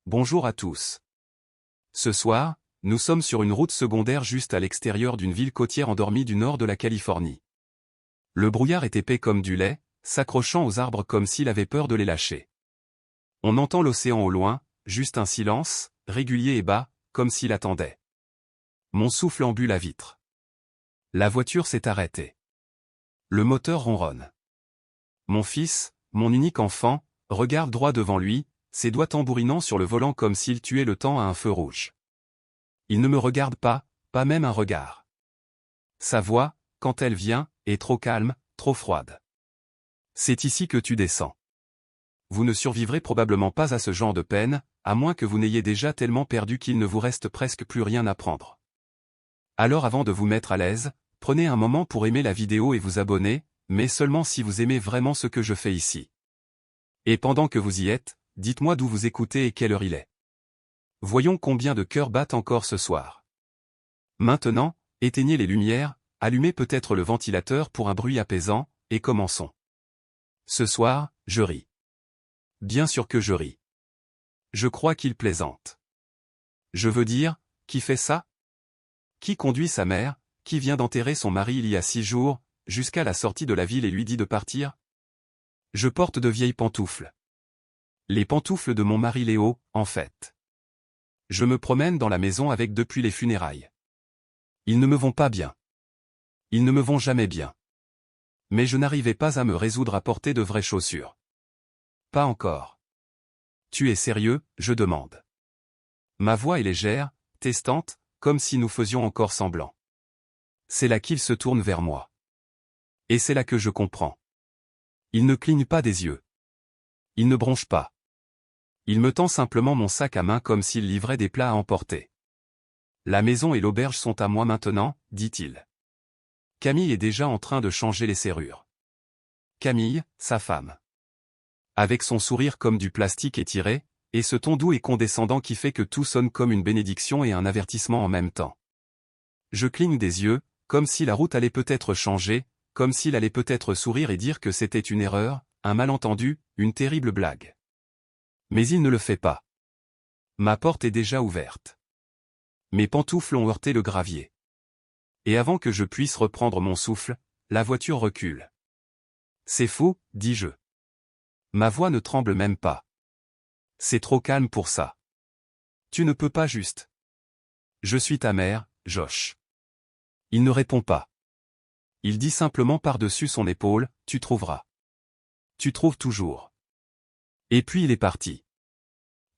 Bonjour à tous. Ce soir, nous sommes sur une route secondaire juste à l'extérieur d'une ville côtière endormie du nord de la Californie. Le brouillard est épais comme du lait, s'accrochant aux arbres comme s'il avait peur de les lâcher. On entend l'océan au loin, juste un silence, régulier et bas, comme s'il attendait. Mon souffle embue la vitre. La voiture s'est arrêtée. Le moteur ronronne. Mon fils, mon unique enfant, regarde droit devant lui, ses doigts tambourinant sur le volant comme s'il tuait le temps à un feu rouge. Il ne me regarde pas, pas même un regard. Sa voix, quand elle vient, est trop calme, trop froide. C'est ici que tu descends. Vous ne survivrez probablement pas à ce genre de peine, à moins que vous n'ayez déjà tellement perdu qu'il ne vous reste presque plus rien à prendre. Alors avant de vous mettre à l'aise, prenez un moment pour aimer la vidéo et vous abonner, mais seulement si vous aimez vraiment ce que je fais ici. Et pendant que vous y êtes, dites-moi d'où vous écoutez et quelle heure il est. Voyons combien de cœurs battent encore ce soir. Maintenant, éteignez les lumières, allumez peut-être le ventilateur pour un bruit apaisant, et commençons. Ce soir, je ris. Bien sûr que je ris. Je crois qu'il plaisante. Je veux dire, qui fait ça? Qui conduit sa mère, qui vient d'enterrer son mari il y a 6 jours, jusqu'à la sortie de la ville et lui dit de partir? Je porte de vieilles pantoufles. Les pantoufles de mon mari Léo, en fait. Je me promène dans la maison avec depuis les funérailles. Ils ne me vont pas bien. Ils ne me vont jamais bien. Mais je n'arrivais pas à me résoudre à porter de vraies chaussures. Pas encore. Tu es sérieux, je demande. Ma voix est légère, testante, comme si nous faisions encore semblant. C'est là qu'il se tourne vers moi. Et c'est là que je comprends. Il ne cligne pas des yeux. Il ne bronche pas. Il me tend simplement mon sac à main comme s'il livrait des plats à emporter. La maison et l'auberge sont à moi maintenant, dit-il. Camille est déjà en train de changer les serrures. Camille, sa femme. Avec son sourire comme du plastique étiré, et ce ton doux et condescendant qui fait que tout sonne comme une bénédiction et un avertissement en même temps. Je cligne des yeux, comme si la route allait peut-être changer, comme s'il allait peut-être sourire et dire que c'était une erreur, un malentendu, une terrible blague. Mais il ne le fait pas. Ma porte est déjà ouverte. Mes pantoufles ont heurté le gravier. Et avant que je puisse reprendre mon souffle, la voiture recule. C'est faux, dis-je. Ma voix ne tremble même pas. C'est trop calme pour ça. Tu ne peux pas juste. Je suis ta mère, Josh. Il ne répond pas. Il dit simplement par-dessus son épaule, tu trouveras. Tu trouves toujours. Et puis il est parti.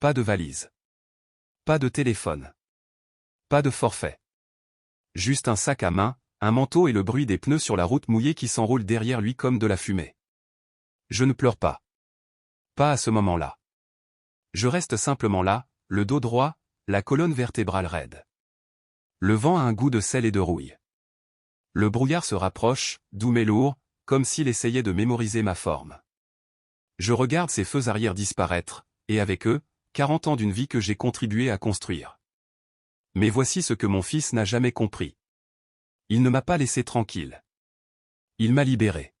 Pas de valise. Pas de téléphone. Pas de forfait. Juste un sac à main, un manteau et le bruit des pneus sur la route mouillée qui s'enroule derrière lui comme de la fumée. Je ne pleure pas. Pas à ce moment-là. Je reste simplement là, le dos droit, la colonne vertébrale raide. Le vent a un goût de sel et de rouille. Le brouillard se rapproche, doux mais lourd, comme s'il essayait de mémoriser ma forme. Je regarde ces feux arrière disparaître, et avec eux, 40 ans d'une vie que j'ai contribué à construire. Mais voici ce que mon fils n'a jamais compris. Il ne m'a pas laissé tranquille. Il m'a libéré.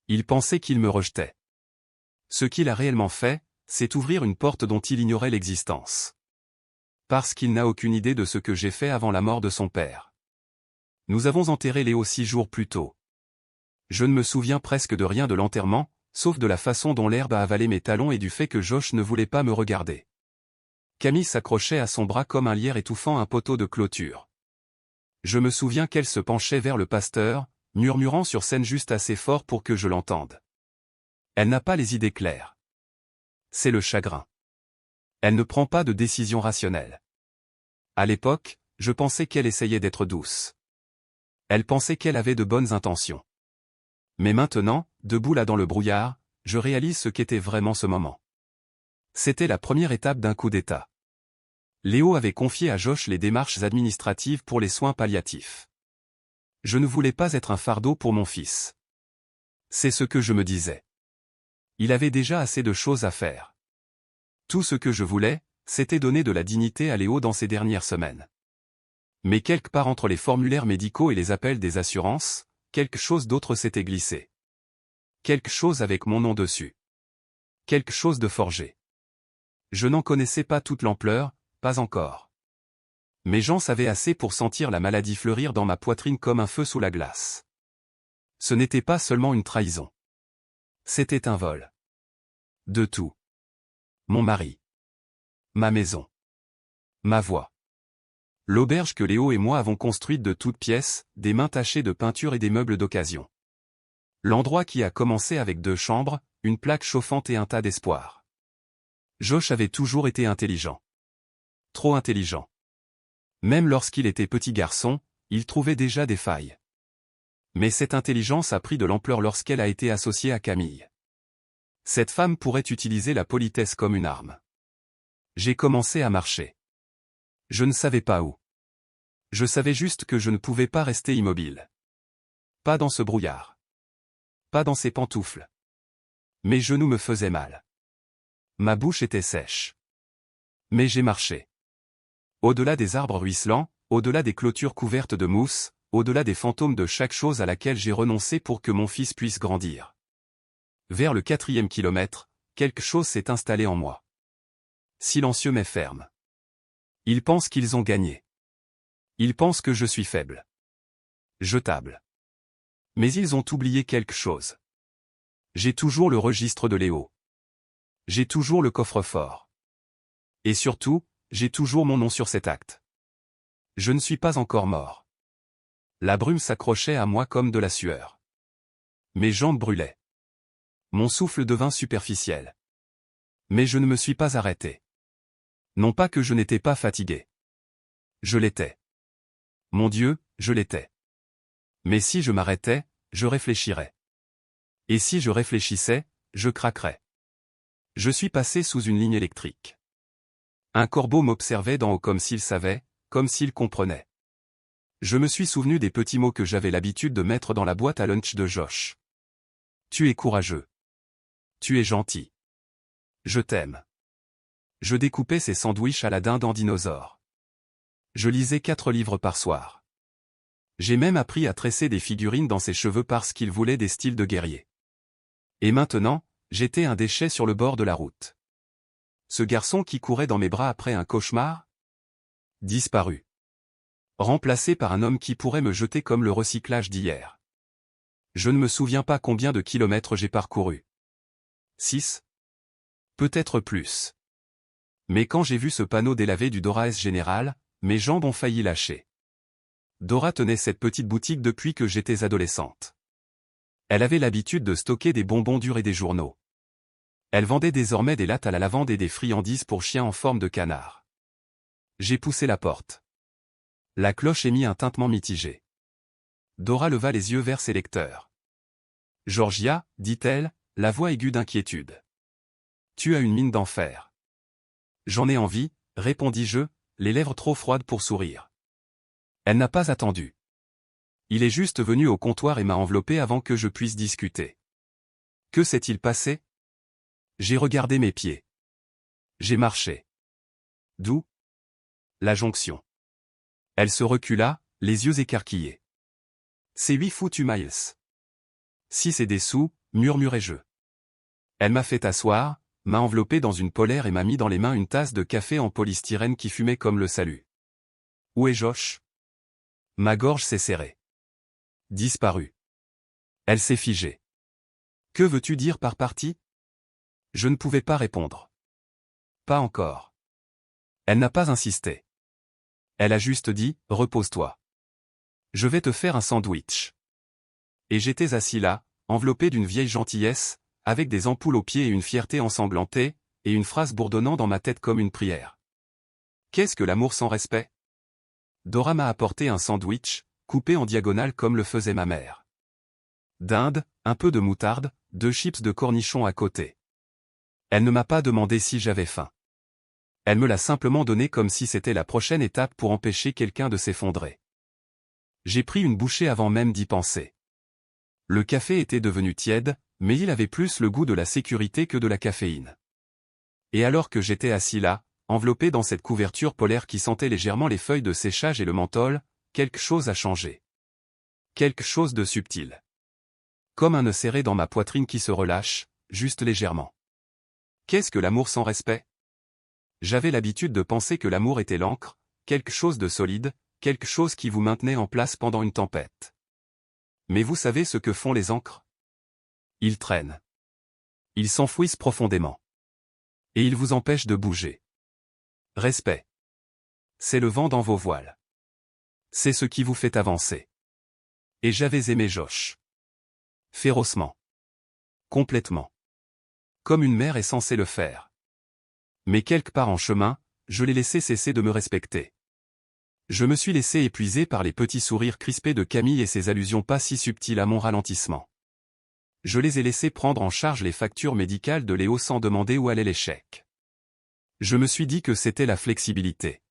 Il pensait qu'il me rejetait. Ce qu'il a réellement fait, c'est ouvrir une porte dont il ignorait l'existence. Parce qu'il n'a aucune idée de ce que j'ai fait avant la mort de son père. Nous avons enterré Léo 6 jours plus tôt. Je ne me souviens presque de rien de l'enterrement, sauf de la façon dont l'herbe a avalé mes talons et du fait que Josh ne voulait pas me regarder. Camille s'accrochait à son bras comme un lierre étouffant un poteau de clôture. Je me souviens qu'elle se penchait vers le pasteur, murmurant sur scène juste assez fort pour que je l'entende. Elle n'a pas les idées claires. C'est le chagrin. Elle ne prend pas de décision rationnelle. À l'époque, je pensais qu'elle essayait d'être douce. Elle pensait qu'elle avait de bonnes intentions. Mais maintenant, debout là dans le brouillard, je réalise ce qu'était vraiment ce moment. C'était la première étape d'un coup d'État. Léo avait confié à Josh les démarches administratives pour les soins palliatifs. Je ne voulais pas être un fardeau pour mon fils. C'est ce que je me disais. Il avait déjà assez de choses à faire. Tout ce que je voulais, c'était donner de la dignité à Léo dans ces dernières semaines. Mais quelque part entre les formulaires médicaux et les appels des assurances, quelque chose d'autre s'était glissé. Quelque chose avec mon nom dessus. Quelque chose de forgé. Je n'en connaissais pas toute l'ampleur, pas encore. Mais j'en savais assez pour sentir la maladie fleurir dans ma poitrine comme un feu sous la glace. Ce n'était pas seulement une trahison. C'était un vol. De tout. Mon mari. Ma maison. Ma voix. L'auberge que Léo et moi avons construite de toutes pièces, des mains tachées de peinture et des meubles d'occasion. L'endroit qui a commencé avec 2 chambres, une plaque chauffante et un tas d'espoir. Josh avait toujours été intelligent. Trop intelligent. Même lorsqu'il était petit garçon, il trouvait déjà des failles. Mais cette intelligence a pris de l'ampleur lorsqu'elle a été associée à Camille. Cette femme pourrait utiliser la politesse comme une arme. J'ai commencé à marcher. Je ne savais pas où. Je savais juste que je ne pouvais pas rester immobile. Pas dans ce brouillard. Pas dans ces pantoufles. Mes genoux me faisaient mal. Ma bouche était sèche. Mais j'ai marché. Au-delà des arbres ruisselants, au-delà des clôtures couvertes de mousse, au-delà des fantômes de chaque chose à laquelle j'ai renoncé pour que mon fils puisse grandir. Vers le 4e kilomètre, quelque chose s'est installé en moi. Silencieux mais ferme. Ils pensent qu'ils ont gagné. Ils pensent que je suis faible. Jetable. Mais ils ont oublié quelque chose. J'ai toujours le registre de Léo. J'ai toujours le coffre-fort. Et surtout, j'ai toujours mon nom sur cet acte. Je ne suis pas encore mort. La brume s'accrochait à moi comme de la sueur. Mes jambes brûlaient. Mon souffle devint superficiel. Mais je ne me suis pas arrêté. Non pas que je n'étais pas fatigué. Je l'étais. Mon Dieu, je l'étais. Mais si je m'arrêtais, je réfléchirais. Et si je réfléchissais, je craquerais. Je suis passé sous une ligne électrique. Un corbeau m'observait d'en haut comme s'il savait, comme s'il comprenait. Je me suis souvenu des petits mots que j'avais l'habitude de mettre dans la boîte à lunch de Josh. Tu es courageux. Tu es gentil. Je t'aime. Je découpais ses sandwichs à la dinde en dinosaure. Je lisais 4 livres par soir. J'ai même appris à tresser des figurines dans ses cheveux parce qu'il voulait des styles de guerrier. Et maintenant, j'étais un déchet sur le bord de la route. Ce garçon qui courait dans mes bras après un cauchemar? Disparu. Remplacé par un homme qui pourrait me jeter comme le recyclage d'hier. Je ne me souviens pas combien de kilomètres j'ai parcouru. 6? Peut-être plus. Mais quand j'ai vu ce panneau délavé du Dora S Général, mes jambes ont failli lâcher. Dora tenait cette petite boutique depuis que j'étais adolescente. Elle avait l'habitude de stocker des bonbons durs et des journaux. Elle vendait désormais des lattes à la lavande et des friandises pour chiens en forme de canard. J'ai poussé la porte. La cloche émit un tintement mitigé. Dora leva les yeux vers ses lecteurs. « Georgia, dit-elle, la voix aiguë d'inquiétude. Tu as une mine d'enfer. » « J'en ai envie, répondis-je, les lèvres trop froides pour sourire. Elle n'a pas attendu. Il est juste venu au comptoir et m'a enveloppé avant que je puisse discuter. Que s'est-il passé? J'ai regardé mes pieds. J'ai marché. D'où? La jonction. Elle se recula, les yeux écarquillés. C'est 8 foutus miles. 6 et des sous, murmurai-je. Elle m'a fait asseoir, m'a enveloppé dans une polaire et m'a mis dans les mains une tasse de café en polystyrène qui fumait comme le salut. Où est Josh? Ma gorge s'est serrée. Disparu. Elle s'est figée. Que veux-tu dire par partie? Je ne pouvais pas répondre. Pas encore. Elle n'a pas insisté. Elle a juste dit, repose-toi. Je vais te faire un sandwich. Et j'étais assis là, enveloppé d'une vieille gentillesse, avec des ampoules aux pieds et une fierté ensanglantée, et une phrase bourdonnant dans ma tête comme une prière. Qu'est-ce que l'amour sans respect? Dora m'a apporté un sandwich, coupé en diagonale comme le faisait ma mère. Dinde, un peu de moutarde, 2 chips de cornichons à côté. Elle ne m'a pas demandé si j'avais faim. Elle me l'a simplement donné comme si c'était la prochaine étape pour empêcher quelqu'un de s'effondrer. J'ai pris une bouchée avant même d'y penser. Le café était devenu tiède, mais il avait plus le goût de la sécurité que de la caféine. Et alors que j'étais assis là, enveloppé dans cette couverture polaire qui sentait légèrement les feuilles de séchage et le menthol, quelque chose a changé. Quelque chose de subtil. Comme un nœud serré dans ma poitrine qui se relâche, juste légèrement. Qu'est-ce que l'amour sans respect? J'avais l'habitude de penser que l'amour était l'encre, quelque chose de solide, quelque chose qui vous maintenait en place pendant une tempête. Mais vous savez ce que font les ancres? Ils traînent. Ils s'enfouissent profondément. Et ils vous empêchent de bouger. Respect. C'est le vent dans vos voiles. C'est ce qui vous fait avancer. Et j'avais aimé Josh. Férocement. Complètement. Comme une mère est censée le faire. Mais quelque part en chemin, je l'ai laissé cesser de me respecter. Je me suis laissé épuiser par les petits sourires crispés de Camille et ses allusions pas si subtiles à mon ralentissement. Je les ai laissés prendre en charge les factures médicales de Léo sans demander où allait l'échec. Je me suis dit que c'était la flexibilité.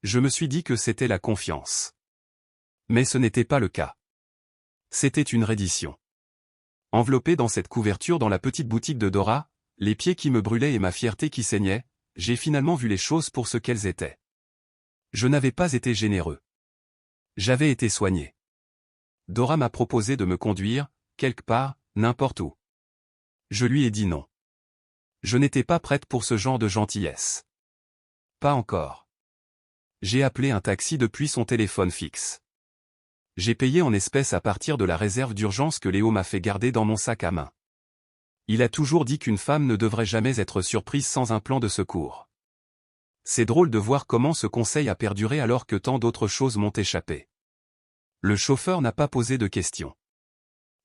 Je me suis dit que c'était la confiance. Mais ce n'était pas le cas. C'était une reddition. Enveloppé dans cette couverture dans la petite boutique de Dora, les pieds qui me brûlaient et ma fierté qui saignait, j'ai finalement vu les choses pour ce qu'elles étaient. Je n'avais pas été généreux. J'avais été soigné. Dora m'a proposé de me conduire, quelque part, n'importe où. Je lui ai dit non. Je n'étais pas prête pour ce genre de gentillesse. Pas encore. J'ai appelé un taxi depuis son téléphone fixe. J'ai payé en espèces à partir de la réserve d'urgence que Léo m'a fait garder dans mon sac à main. Il a toujours dit qu'une femme ne devrait jamais être surprise sans un plan de secours. C'est drôle de voir comment ce conseil a perduré alors que tant d'autres choses m'ont échappé. Le chauffeur n'a pas posé de questions.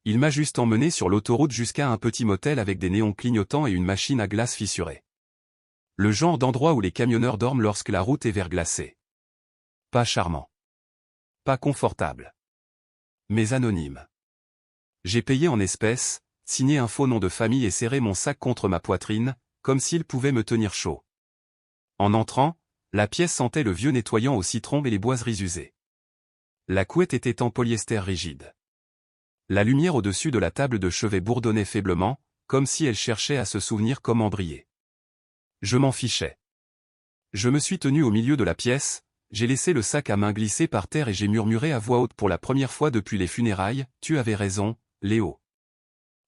Il m'a juste emmené sur l'autoroute jusqu'à un petit motel avec des néons clignotants et une machine à glace fissurée. Le genre d'endroit où les camionneurs dorment lorsque la route est verglacée. Pas charmant. Pas confortable. Mais anonyme. J'ai payé en espèces, signé un faux nom de famille et serré mon sac contre ma poitrine, comme s'il pouvait me tenir chaud. En entrant, la pièce sentait le vieux nettoyant au citron et les boiseries usées. La couette était en polyester rigide. La lumière au-dessus de la table de chevet bourdonnait faiblement, comme si elle cherchait à se souvenir comment briller. Je m'en fichais. Je me suis tenu au milieu de la pièce, j'ai laissé le sac à main glisser par terre et j'ai murmuré à voix haute pour la première fois depuis les funérailles, « Tu avais raison, Léo. »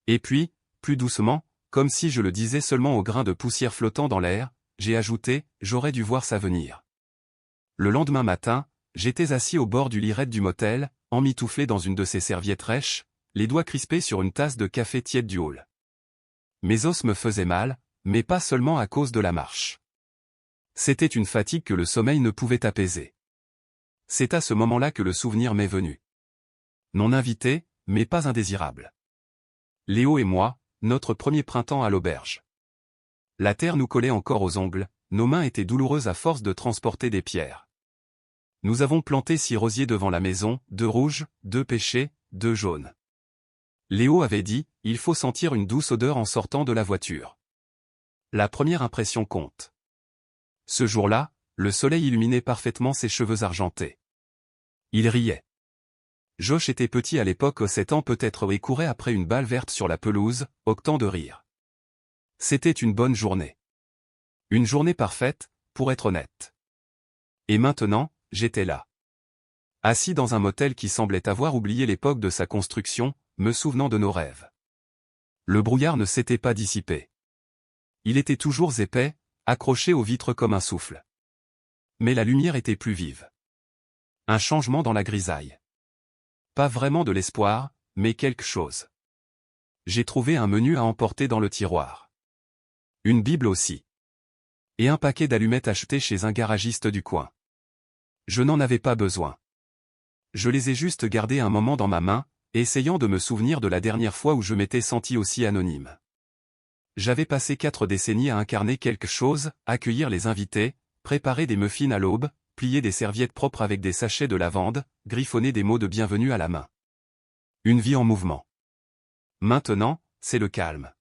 Et puis, plus doucement, comme si je le disais seulement au grain de poussière flottant dans l'air, j'ai ajouté, « J'aurais dû voir ça venir. » Le lendemain matin, j'étais assis au bord du lit raide du motel, emmitouflé dans une de ces serviettes rêches, les doigts crispés sur une tasse de café tiède du hall. Mes os me faisaient mal, mais pas seulement à cause de la marche. C'était une fatigue que le sommeil ne pouvait apaiser. C'est à ce moment-là que le souvenir m'est venu. Non invité, mais pas indésirable. Léo et moi, notre premier printemps à l'auberge. La terre nous collait encore aux ongles, nos mains étaient douloureuses à force de transporter des pierres. Nous avons planté 6 rosiers devant la maison, 2 rouges, 2 pêchés, 2 jaunes. Léo avait dit, il faut sentir une douce odeur en sortant de la voiture. La première impression compte. Ce jour-là, le soleil illuminait parfaitement ses cheveux argentés. Il riait. Josh était petit à l'époque, 7 ans peut-être, et courait après une balle verte sur la pelouse, octant de rire. C'était une bonne journée. Une journée parfaite, pour être honnête. Et maintenant, j'étais là. Assis dans un motel qui semblait avoir oublié l'époque de sa construction, me souvenant de nos rêves. Le brouillard ne s'était pas dissipé. Il était toujours épais, accroché aux vitres comme un souffle. Mais la lumière était plus vive. Un changement dans la grisaille. Pas vraiment de l'espoir, mais quelque chose. J'ai trouvé un menu à emporter dans le tiroir. Une Bible aussi. Et un paquet d'allumettes acheté chez un garagiste du coin. Je n'en avais pas besoin. Je les ai juste gardées un moment dans ma main, essayant de me souvenir de la dernière fois où je m'étais senti aussi anonyme. J'avais passé 4 décennies à incarner quelque chose, accueillir les invités, préparer des muffins à l'aube, plier des serviettes propres avec des sachets de lavande, griffonner des mots de bienvenue à la main. Une vie en mouvement. Maintenant, c'est le calme.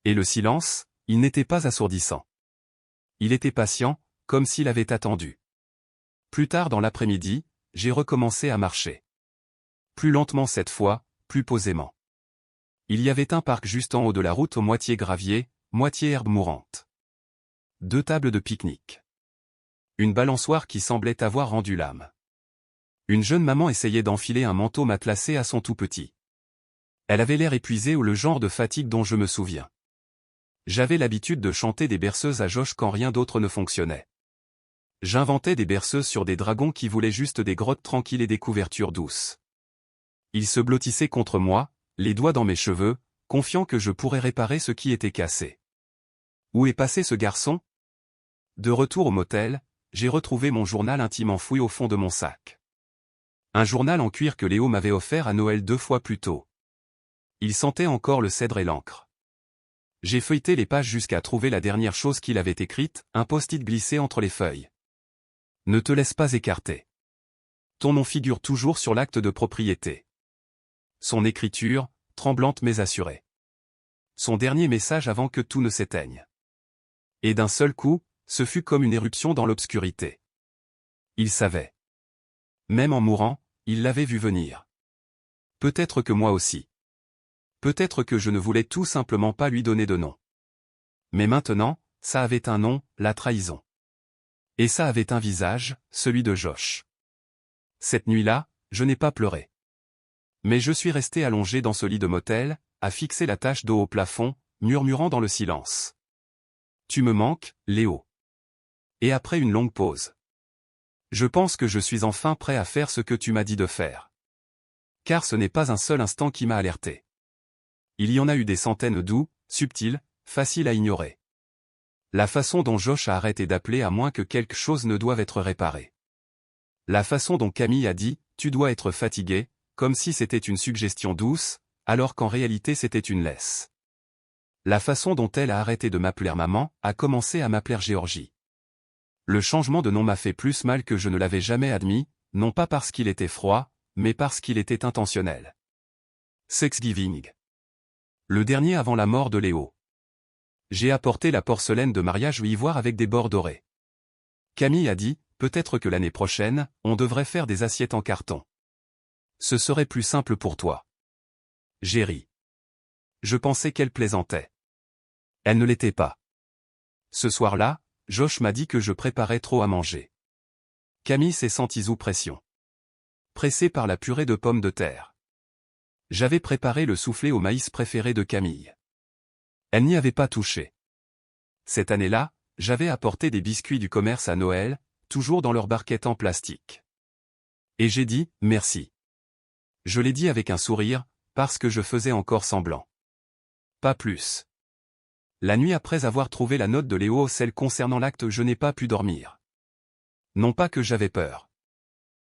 Et le silence, il n'était pas assourdissant. Il était patient, comme s'il avait attendu. Plus tard dans l'après-midi, j'ai recommencé à marcher. Plus lentement cette fois, plus posément. Il y avait un parc juste en haut de la route, moitié gravier, moitié herbe mourante. 2 tables de pique-nique. Une balançoire qui semblait avoir rendu l'âme. Une jeune maman essayait d'enfiler un manteau matelassé à son tout petit. Elle avait l'air épuisée ou le genre de fatigue dont je me souviens. J'avais l'habitude de chanter des berceuses à Josh quand rien d'autre ne fonctionnait. J'inventais des berceuses sur des dragons qui voulaient juste des grottes tranquilles et des couvertures douces. Il se blottissait contre moi, les doigts dans mes cheveux, confiant que je pourrais réparer ce qui était cassé. Où est passé ce garçon? De retour au motel, j'ai retrouvé mon journal intime enfoui au fond de mon sac. Un journal en cuir que Léo m'avait offert à Noël 2 fois plus tôt. Il sentait encore le cèdre et l'encre. J'ai feuilleté les pages jusqu'à trouver la dernière chose qu'il avait écrite, un post-it glissé entre les feuilles. Ne te laisse pas écarter. Ton nom figure toujours sur l'acte de propriété. Son écriture, tremblante mais assurée. Son dernier message avant que tout ne s'éteigne. Et d'un seul coup, ce fut comme une éruption dans l'obscurité. Il savait. Même en mourant, il l'avait vu venir. Peut-être que moi aussi. Peut-être que je ne voulais tout simplement pas lui donner de nom. Mais maintenant, ça avait un nom, la trahison. Et ça avait un visage, celui de Josh. Cette nuit-là, je n'ai pas pleuré. Mais je suis resté allongé dans ce lit de motel, à fixer la tache d'eau au plafond, murmurant dans le silence. Tu me manques, Léo. Et après une longue pause. Je pense que je suis enfin prêt à faire ce que tu m'as dit de faire. Car ce n'est pas un seul instant qui m'a alerté. Il y en a eu des centaines doux, subtils, faciles à ignorer. La façon dont Josh a arrêté d'appeler à moins que quelque chose ne doive être réparé. La façon dont Camille a dit « tu dois être fatigué », comme si c'était une suggestion douce, alors qu'en réalité c'était une laisse. La façon dont elle a arrêté de m'appeler maman, a commencé à m'appeler Géorgie. Le changement de nom m'a fait plus mal que je ne l'avais jamais admis, non pas parce qu'il était froid, mais parce qu'il était intentionnel. Thanksgiving. Le dernier avant la mort de Léo. J'ai apporté la porcelaine de mariage ivoire avec des bords dorés. Camille a dit, peut-être que l'année prochaine, on devrait faire des assiettes en carton. Ce serait plus simple pour toi. J'ai ri. Je pensais qu'elle plaisantait. Elle ne l'était pas. Ce soir-là, Josh m'a dit que je préparais trop à manger. Camille s'est sentie sous pression. Pressée par la purée de pommes de terre. J'avais préparé le soufflé au maïs préféré de Camille. Elle n'y avait pas touché. Cette année-là, j'avais apporté des biscuits du commerce à Noël, toujours dans leur barquette en plastique. Et j'ai dit, merci. Je l'ai dit avec un sourire, parce que je faisais encore semblant. Pas plus. La nuit après avoir trouvé la note de Léo, celle concernant l'acte, je n'ai pas pu dormir. Non pas que j'avais peur.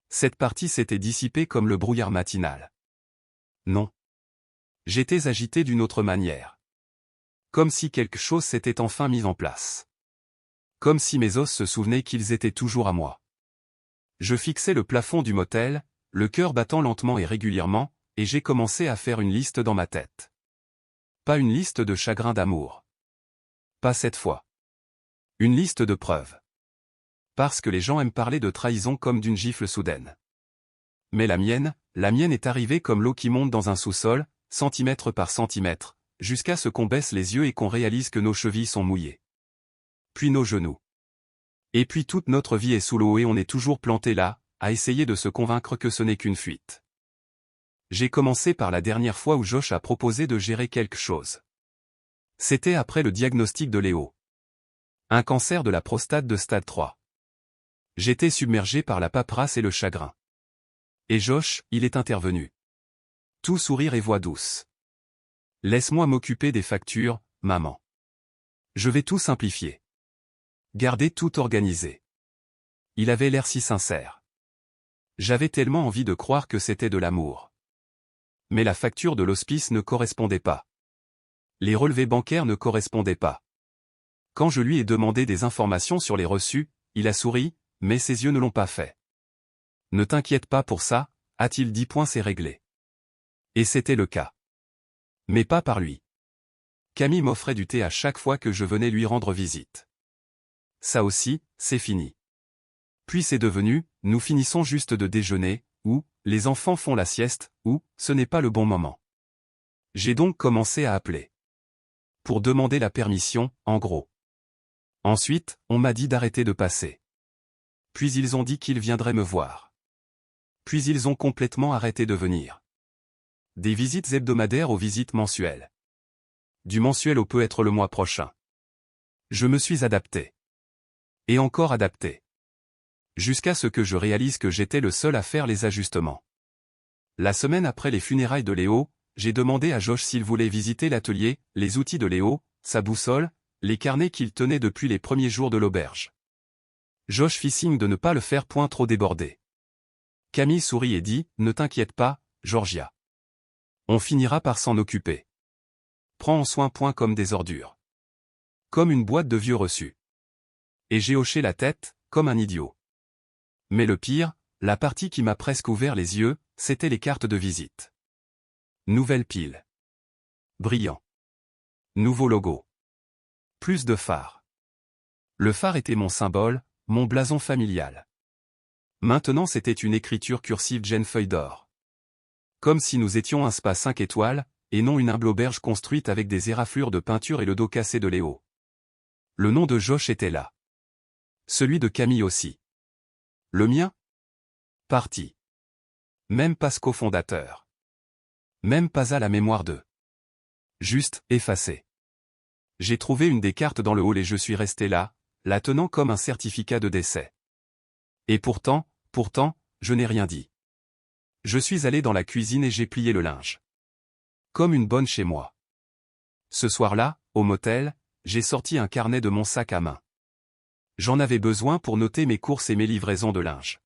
Cette partie s'était dissipée comme le brouillard matinal. Non. J'étais agité d'une autre manière. Comme si quelque chose s'était enfin mis en place. Comme si mes os se souvenaient qu'ils étaient toujours à moi. Je fixais le plafond du motel, le cœur battant lentement et régulièrement, et j'ai commencé à faire une liste dans ma tête. Pas une liste de chagrins d'amour. Pas cette fois. Une liste de preuves. Parce que les gens aiment parler de trahison comme d'une gifle soudaine. Mais la mienne est arrivée comme l'eau qui monte dans un sous-sol, centimètre par centimètre, jusqu'à ce qu'on baisse les yeux et qu'on réalise que nos chevilles sont mouillées. Puis nos genoux. Et puis toute notre vie est sous l'eau et on est toujours planté là, à essayer de se convaincre que ce n'est qu'une fuite. J'ai commencé par la dernière fois où Josh a proposé de gérer quelque chose. C'était après le diagnostic de Léo. Un cancer de la prostate de stade 3. J'étais submergé par la paperasse et le chagrin. Et Josh, il est intervenu. Tout sourire et voix douce. Laisse-moi m'occuper des factures, maman. Je vais tout simplifier. Garder tout organisé. Il avait l'air si sincère. J'avais tellement envie de croire que c'était de l'amour. Mais la facture de l'hospice ne correspondait pas. Les relevés bancaires ne correspondaient pas. Quand je lui ai demandé des informations sur les reçus, il a souri, mais ses yeux ne l'ont pas fait. Ne t'inquiète pas pour ça, a-t-il dit. C'est réglé. Et c'était le cas. Mais pas par lui. Camille m'offrait du thé à chaque fois que je venais lui rendre visite. Ça aussi, c'est fini. Puis c'est devenu, nous finissons juste de déjeuner, ou, les enfants font la sieste, ou, ce n'est pas le bon moment. J'ai donc commencé à appeler. Pour demander la permission, en gros. Ensuite, on m'a dit d'arrêter de passer. Puis ils ont dit qu'ils viendraient me voir. Puis ils ont complètement arrêté de venir. Des visites hebdomadaires aux visites mensuelles. Du mensuel au peut-être le mois prochain. Je me suis adapté. Et encore adapté. Jusqu'à ce que je réalise que j'étais le seul à faire les ajustements. La semaine après les funérailles de Léo, j'ai demandé à Josh s'il voulait visiter l'atelier, les outils de Léo, sa boussole, les carnets qu'il tenait depuis les premiers jours de l'auberge. Josh fit signe de ne pas le faire point trop déborder. Camille sourit et dit, ne t'inquiète pas, Georgia. On finira par s'en occuper. Prends en soin point comme des ordures. Comme une boîte de vieux reçus. Et j'ai hoché la tête, comme un idiot. Mais le pire, la partie qui m'a presque ouvert les yeux, c'était les cartes de visite. Nouvelle pile. Brillant. Nouveau logo. Plus de phare. Le phare était mon symbole, mon blason familial. Maintenant c'était une écriture cursive Jeanne feuille d'or. Comme si nous étions un spa 5 étoiles, et non une humble auberge construite avec des éraflures de peinture et le dos cassé de Léo. Le nom de Josh était là. Celui de Camille aussi. Le mien? Parti. Même pas ce cofondateur. Même pas à la mémoire d'eux. Juste, effacé. J'ai trouvé une des cartes dans le hall et je suis resté là, la tenant comme un certificat de décès. Et pourtant, je n'ai rien dit. Je suis allé dans la cuisine et j'ai plié le linge. Comme une bonne chez moi. Ce soir-là, au motel, j'ai sorti un carnet de mon sac à main. J'en avais besoin pour noter mes courses et mes livraisons de linge.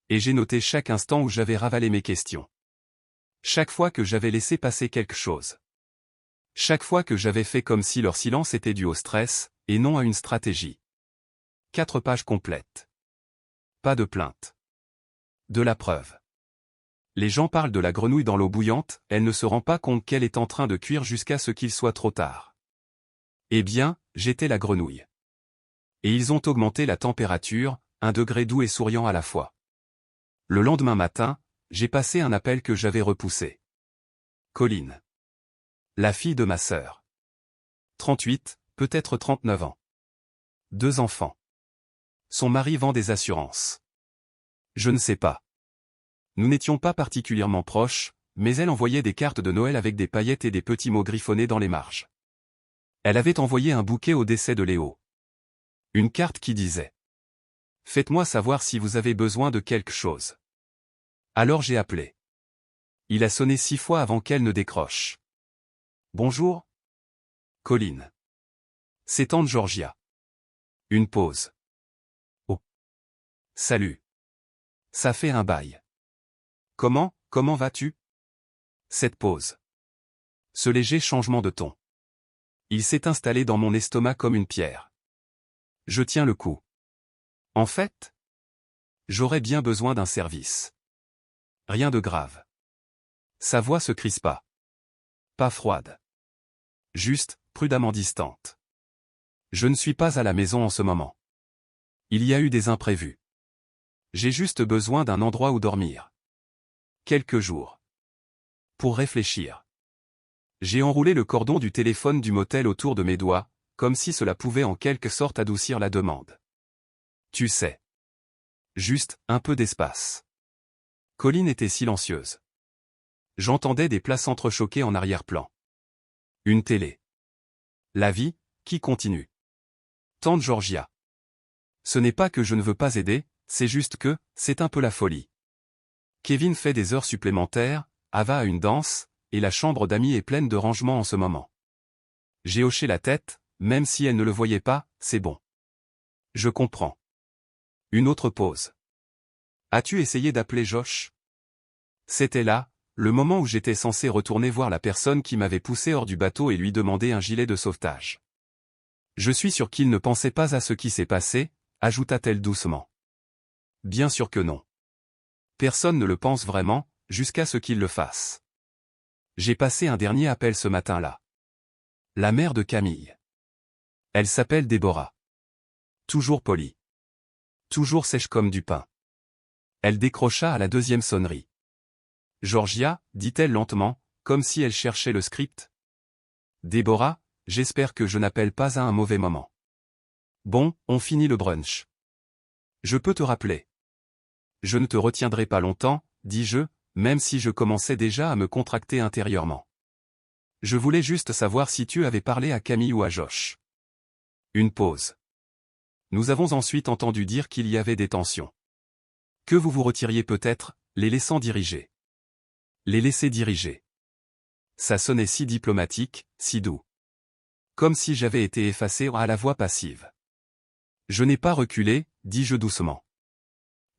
Et j'ai noté chaque instant où j'avais ravalé mes questions. Chaque fois que j'avais laissé passer quelque chose. Chaque fois que j'avais fait comme si leur silence était dû au stress, et non à une stratégie. 4 pages complètes. Pas de plainte. De la preuve. Les gens parlent de la grenouille dans l'eau bouillante, elle ne se rend pas compte qu'elle est en train de cuire jusqu'à ce qu'il soit trop tard. Eh bien, j'étais la grenouille. Et ils ont augmenté la température, 1 degré doux et souriant à la fois. Le lendemain matin, j'ai passé un appel que j'avais repoussé. Colline. La fille de ma sœur. 38, peut-être 39 ans. 2 enfants. Son mari vend des assurances. Je ne sais pas. Nous n'étions pas particulièrement proches, mais elle envoyait des cartes de Noël avec des paillettes et des petits mots griffonnés dans les marges. Elle avait envoyé un bouquet au décès de Léo. Une carte qui disait « Faites-moi savoir si vous avez besoin de quelque chose. » Alors j'ai appelé. Il a sonné 6 fois avant qu'elle ne décroche. « Bonjour. Colline. C'est tante Georgia. » Une pause. « Oh. Salut. Ça fait un bail. Comment vas-tu » Cette pause. Ce léger changement de ton. Il s'est installé dans mon estomac comme une pierre. Je tiens le coup. En fait, j'aurais bien besoin d'un service. Rien de grave. Sa voix se crispa. Pas froide. Juste, prudemment distante. Je ne suis pas à la maison en ce moment. Il y a eu des imprévus. J'ai juste besoin d'un endroit où dormir. Quelques jours. Pour réfléchir. J'ai enroulé le cordon du téléphone du motel autour de mes doigts, comme si cela pouvait en quelque sorte adoucir la demande. Tu sais. Juste, un peu d'espace. Colline était silencieuse. J'entendais des places entrechoquées en arrière-plan. Une télé. La vie, qui continue. Tante Georgia. Ce n'est pas que je ne veux pas aider, c'est juste que, c'est un peu la folie. Kevin fait des heures supplémentaires, Ava a une danse, et la chambre d'amis est pleine de rangements en ce moment. J'ai hoché la tête, même si elle ne le voyait pas, c'est bon. Je comprends. Une autre pause. As-tu essayé d'appeler Josh? C'était là, le moment où j'étais censé retourner voir la personne qui m'avait poussé hors du bateau et lui demander un gilet de sauvetage. Je suis sûr qu'il ne pensait pas à ce qui s'est passé, ajouta-t-elle doucement. Bien sûr que non. Personne ne le pense vraiment, jusqu'à ce qu'il le fasse. J'ai passé un dernier appel ce matin-là. La mère de Camille. Elle s'appelle Déborah. Toujours polie. Toujours sèche comme du pain. Elle décrocha à la 2e sonnerie. Georgia, dit-elle lentement, comme si elle cherchait le script. Déborah, j'espère que je n'appelle pas à un mauvais moment. Bon, on finit le brunch. Je peux te rappeler. Je ne te retiendrai pas longtemps, dis-je, même si je commençais déjà à me contracter intérieurement. Je voulais juste savoir si tu avais parlé à Camille ou à Josh. Une pause. Nous avons ensuite entendu dire qu'il y avait des tensions. Que vous vous retiriez peut-être, les laissant diriger. Les laisser diriger. Ça sonnait si diplomatique, si doux. Comme si j'avais été effacé à la voix passive. Je n'ai pas reculé, dis-je doucement.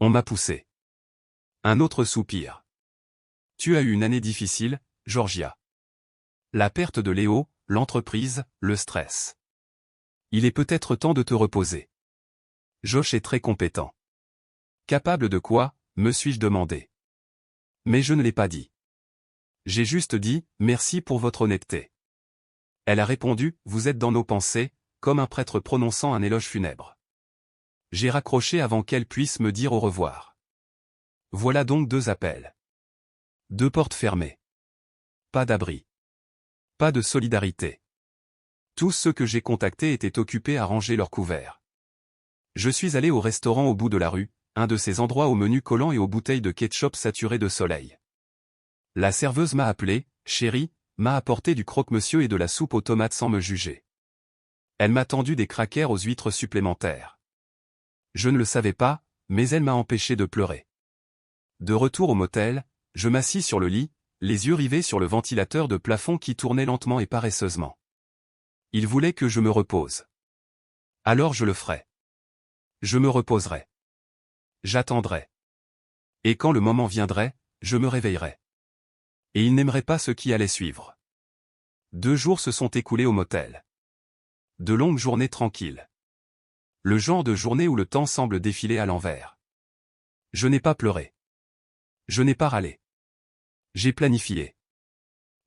On m'a poussé. Un autre soupir. Tu as eu une année difficile, Georgia. La perte de Léo, l'entreprise, le stress. Il est peut-être temps de te reposer. Josh est très compétent. Capable de quoi, me suis-je demandé. Mais je ne l'ai pas dit. J'ai juste dit, merci pour votre honnêteté. Elle a répondu, vous êtes dans nos pensées, comme un prêtre prononçant un éloge funèbre. J'ai raccroché avant qu'elle puisse me dire au revoir. Voilà donc 2 appels. 2 portes fermées. Pas d'abri. Pas de solidarité. Tous ceux que j'ai contactés étaient occupés à ranger leurs couverts. Je suis allé au restaurant au bout de la rue, un de ces endroits au menu collant et aux bouteilles de ketchup saturées de soleil. La serveuse m'a appelé, chérie, m'a apporté du croque-monsieur et de la soupe aux tomates sans me juger. Elle m'a tendu des crackers aux huîtres supplémentaires. Je ne le savais pas, mais elle m'a empêché de pleurer. De retour au motel, je m'assis sur le lit, les yeux rivés sur le ventilateur de plafond qui tournait lentement et paresseusement. Il voulait que je me repose. Alors je le ferai. Je me reposerai. J'attendrai. Et quand le moment viendrait, je me réveillerai. Et il n'aimerait pas ce qui allait suivre. 2 jours se sont écoulés au motel. De longues journées tranquilles. Le genre de journée où le temps semble défiler à l'envers. Je n'ai pas pleuré. Je n'ai pas râlé. J'ai planifié.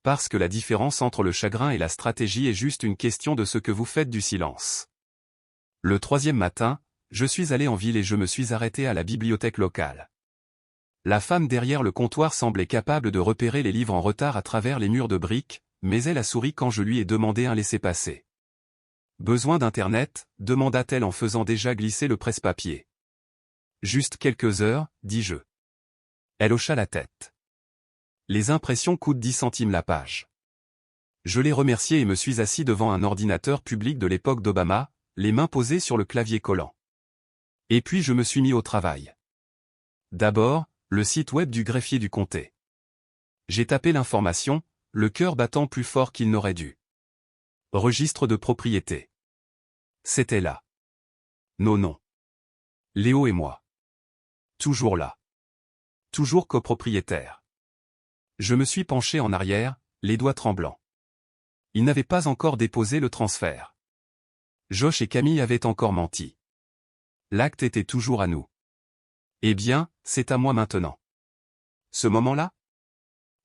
Parce que la différence entre le chagrin et la stratégie est juste une question de ce que vous faites du silence. Le 3e matin, je suis allé en ville et je me suis arrêté à la bibliothèque locale. La femme derrière le comptoir semblait capable de repérer les livres en retard à travers les murs de briques, mais elle a souri quand je lui ai demandé un laissez-passer. Besoin d'Internet, demanda-t-elle en faisant déjà glisser le presse-papier. Juste quelques heures, dis-je. Elle hocha la tête. Les impressions coûtent 10 centimes la page. Je l'ai remercié et me suis assis devant un ordinateur public de l'époque d'Obama, les mains posées sur le clavier collant. Et puis je me suis mis au travail. D'abord, le site web du greffier du comté. J'ai tapé l'information, le cœur battant plus fort qu'il n'aurait dû. Registre de propriété. C'était là. Nos noms. Léo et moi. Toujours là. Toujours copropriétaire. Je me suis penché en arrière, les doigts tremblants. Ils n'avaient pas encore déposé le transfert. Josh et Camille avaient encore menti. L'acte était toujours à nous. Eh bien, c'est à moi maintenant. Ce moment-là?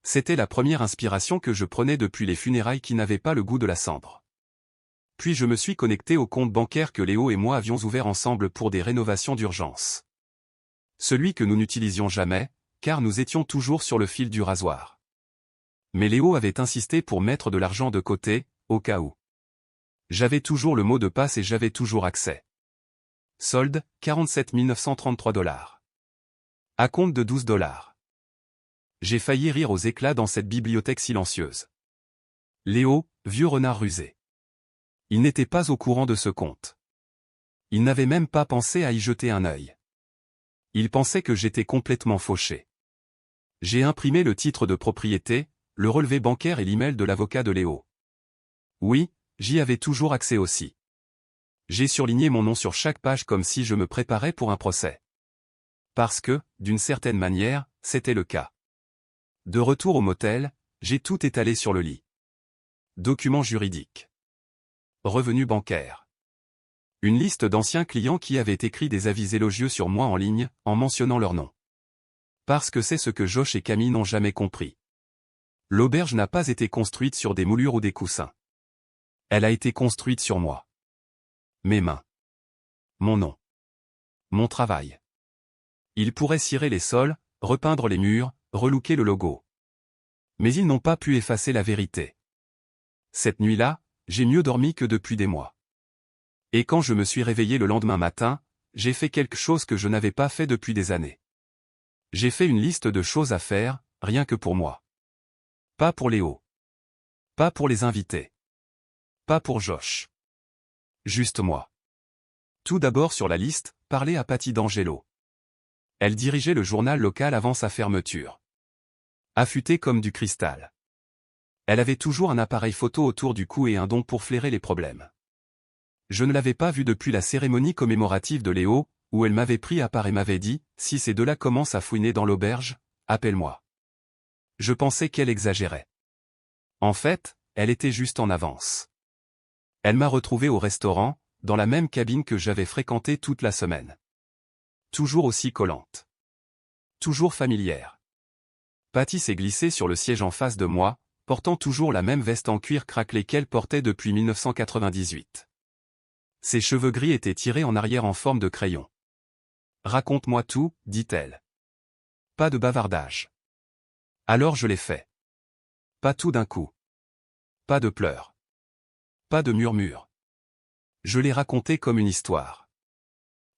C'était la première inspiration que je prenais depuis les funérailles qui n'avaient pas le goût de la cendre. Puis je me suis connecté au compte bancaire que Léo et moi avions ouvert ensemble pour des rénovations d'urgence. Celui que nous n'utilisions jamais, car nous étions toujours sur le fil du rasoir. Mais Léo avait insisté pour mettre de l'argent de côté, au cas où. J'avais toujours le mot de passe et j'avais toujours accès. Solde, 47 933 $. Acompte de 12 $. J'ai failli rire aux éclats dans cette bibliothèque silencieuse. Léo, vieux renard rusé. Il n'était pas au courant de ce compte. Il n'avait même pas pensé à y jeter un œil. Il pensait que j'étais complètement fauché. J'ai imprimé le titre de propriété, le relevé bancaire et l'email de l'avocat de Léo. Oui, j'y avais toujours accès aussi. J'ai surligné mon nom sur chaque page comme si je me préparais pour un procès. Parce que, d'une certaine manière, c'était le cas. De retour au motel, j'ai tout étalé sur le lit. Documents juridiques. Revenus bancaires. Une liste d'anciens clients qui avaient écrit des avis élogieux sur moi en ligne, en mentionnant leur nom. Parce que c'est ce que Josh et Camille n'ont jamais compris. L'auberge n'a pas été construite sur des moulures ou des coussins. Elle a été construite sur moi. Mes mains. Mon nom. Mon travail. Ils pourraient cirer les sols, repeindre les murs, relooker le logo. Mais ils n'ont pas pu effacer la vérité. Cette nuit-là, j'ai mieux dormi que depuis des mois. Et quand je me suis réveillé le lendemain matin, j'ai fait quelque chose que je n'avais pas fait depuis des années. J'ai fait une liste de choses à faire, rien que pour moi. Pas pour Léo. Pas pour les invités. Pas pour Josh. Juste moi. Tout d'abord sur la liste, parler à Patty D'Angelo. Elle dirigeait le journal local avant sa fermeture. Affûtée comme du cristal. Elle avait toujours un appareil photo autour du cou et un don pour flairer les problèmes. Je ne l'avais pas vue depuis la cérémonie commémorative de Léo, où elle m'avait pris à part et m'avait dit « Si ces deux-là commencent à fouiner dans l'auberge, appelle-moi ». Je pensais qu'elle exagérait. En fait, elle était juste en avance. Elle m'a retrouvé au restaurant, dans la même cabine que j'avais fréquentée toute la semaine. Toujours aussi collante. Toujours familière. Patty s'est glissée sur le siège en face de moi, portant toujours la même veste en cuir craquelé qu'elle portait depuis 1998. Ses cheveux gris étaient tirés en arrière en forme de crayon. « Raconte-moi tout, dit-elle. Pas de bavardage. » Alors je l'ai fait. Pas tout d'un coup. Pas de pleurs. Pas de murmures. Je l'ai raconté comme une histoire.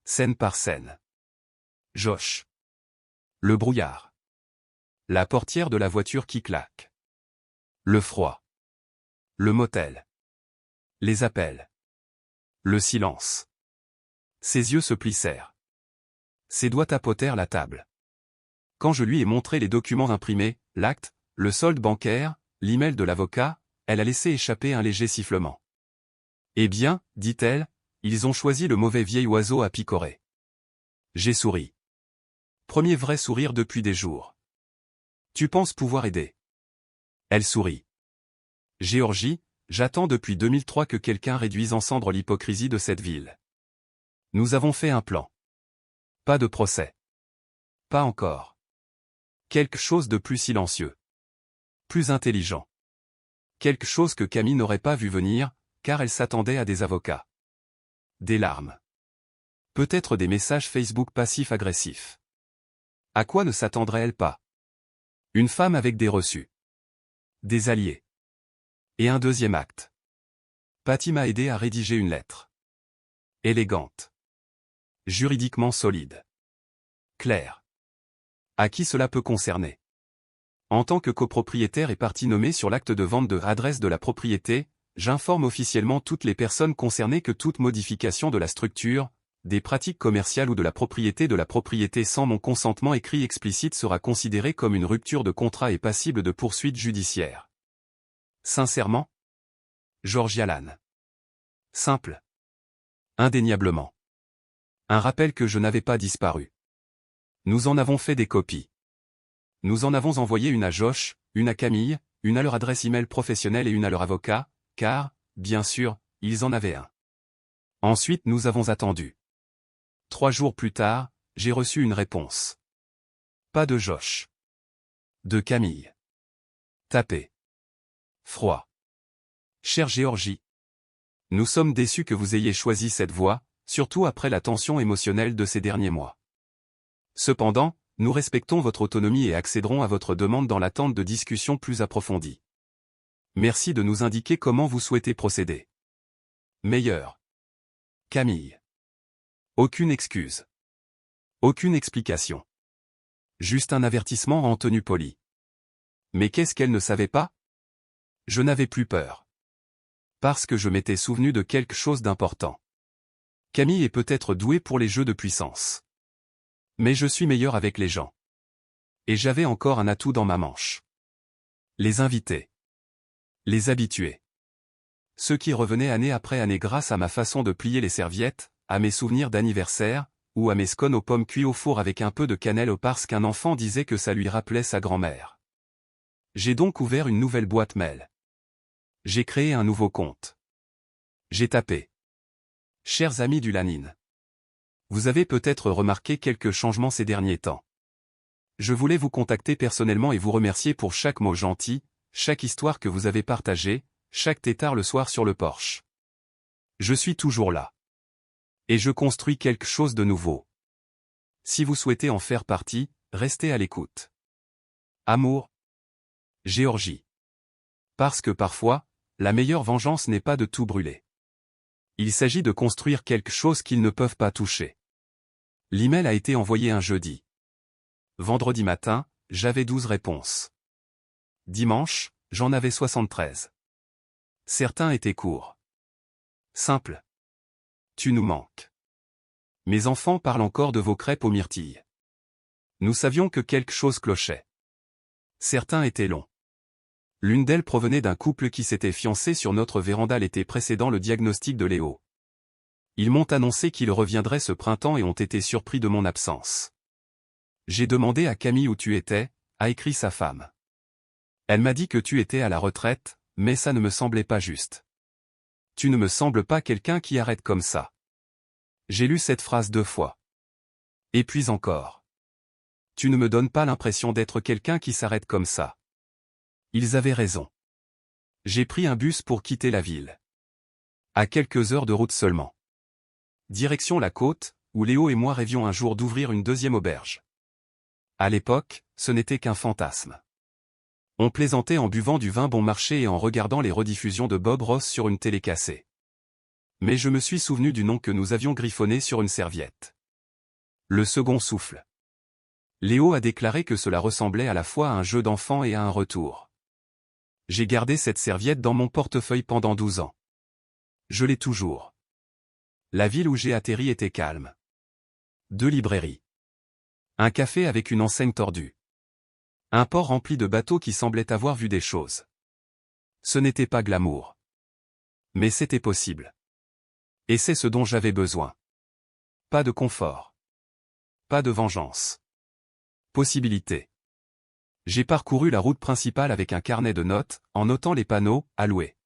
Scène par scène. Josh. Le brouillard. La portière de la voiture qui claque. Le froid. Le motel. Les appels. Le silence. Ses yeux se plissèrent. Ses doigts tapotèrent la table. Quand je lui ai montré les documents imprimés, l'acte, le solde bancaire, l'email de l'avocat, elle a laissé échapper un léger sifflement. « Eh bien, dit-elle, ils ont choisi le mauvais vieil oiseau à picorer. » J'ai souri. Premier vrai sourire depuis des jours. « Tu penses pouvoir aider ?» Elle sourit. « Géorgie, j'attends depuis 2003 que quelqu'un réduise en cendres l'hypocrisie de cette ville. Nous avons fait un plan. Pas de procès. Pas encore. Quelque chose de plus silencieux. Plus intelligent. Quelque chose que Camille n'aurait pas vu venir, car elle s'attendait à des avocats. Des larmes. Peut-être des messages Facebook passifs-agressifs. À quoi ne s'attendrait-elle pas? Une femme avec des reçus. Des alliés. Et un deuxième acte. Patty m'a aidé à rédiger une lettre. Élégante. Juridiquement solide. Claire. À qui cela peut concerner? En tant que copropriétaire et partie nommée sur l'acte de vente de adresse de la propriété, j'informe officiellement toutes les personnes concernées que toute modification de la structure, des pratiques commerciales ou de la propriété sans mon consentement écrit explicite sera considérée comme une rupture de contrat et passible de poursuites judiciaires. Sincèrement? Georgie Allan. Simple. Indéniablement. Un rappel que je n'avais pas disparu. Nous en avons fait des copies. Nous en avons envoyé une à Josh, une à Camille, une à leur adresse email professionnelle et une à leur avocat, car, bien sûr, ils en avaient un. Ensuite nous avons attendu. 3 jours plus tard, j'ai reçu une réponse. Pas de Josh. De Camille. Tapé. Froid. Chère Géorgie. Nous sommes déçus que vous ayez choisi cette voie, surtout après la tension émotionnelle de ces derniers mois. Cependant, nous respectons votre autonomie et accéderons à votre demande dans l'attente de discussions plus approfondies. Merci de nous indiquer comment vous souhaitez procéder. Meilleur. Camille. Aucune excuse. Aucune explication. Juste un avertissement en tenue polie. Mais qu'est-ce qu'elle ne savait pas? Je n'avais plus peur. Parce que je m'étais souvenu de quelque chose d'important. Camille est peut-être douée pour les jeux de puissance. Mais je suis meilleur avec les gens. Et j'avais encore un atout dans ma manche. Les invités. Les habitués. Ceux qui revenaient année après année grâce à ma façon de plier les serviettes, à mes souvenirs d'anniversaire, ou à mes scones aux pommes cuits au four avec un peu de cannelle parce qu'un enfant disait que ça lui rappelait sa grand-mère. J'ai donc ouvert une nouvelle boîte mail. J'ai créé un nouveau compte. J'ai tapé. Chers amis du Lanine. Vous avez peut-être remarqué quelques changements ces derniers temps. Je voulais vous contacter personnellement et vous remercier pour chaque mot gentil, chaque histoire que vous avez partagée, chaque tétard le soir sur le porche. Je suis toujours là. Et je construis quelque chose de nouveau. Si vous souhaitez en faire partie, restez à l'écoute. Amour. Géorgie. Parce que parfois, la meilleure vengeance n'est pas de tout brûler. Il s'agit de construire quelque chose qu'ils ne peuvent pas toucher. L'email a été envoyé un jeudi. Vendredi matin, j'avais 12 réponses. Dimanche, j'en avais 73. Certains étaient courts. Simples. Tu nous manques. Mes enfants parlent encore de vos crêpes aux myrtilles. Nous savions que quelque chose clochait. Certains étaient longs. L'une d'elles provenait d'un couple qui s'était fiancé sur notre véranda l'été précédant le diagnostic de Léo. Ils m'ont annoncé qu'ils reviendraient ce printemps et ont été surpris de mon absence. J'ai demandé à Camille où tu étais, a écrit sa femme. Elle m'a dit que tu étais à la retraite, mais ça ne me semblait pas juste. Tu ne me sembles pas quelqu'un qui arrête comme ça. J'ai lu cette phrase 2 fois. Et puis encore. Tu ne me donnes pas l'impression d'être quelqu'un qui s'arrête comme ça. Ils avaient raison. J'ai pris un bus pour quitter la ville. À quelques heures de route seulement. Direction la côte, où Léo et moi rêvions un jour d'ouvrir une deuxième auberge. À l'époque, ce n'était qu'un fantasme. On plaisantait en buvant du vin bon marché et en regardant les rediffusions de Bob Ross sur une télé cassée. Mais je me suis souvenu du nom que nous avions griffonné sur une serviette. Le second souffle. Léo a déclaré que cela ressemblait à la fois à un jeu d'enfant et à un retour. J'ai gardé cette serviette dans mon portefeuille pendant 12 ans. Je l'ai toujours. La ville où j'ai atterri était calme. 2 librairies. Un café avec une enseigne tordue. Un port rempli de bateaux qui semblaient avoir vu des choses. Ce n'était pas glamour. Mais c'était possible. Et c'est ce dont j'avais besoin. Pas de confort. Pas de vengeance. Possibilité. J'ai parcouru la route principale avec un carnet de notes, en notant les panneaux « à louer ».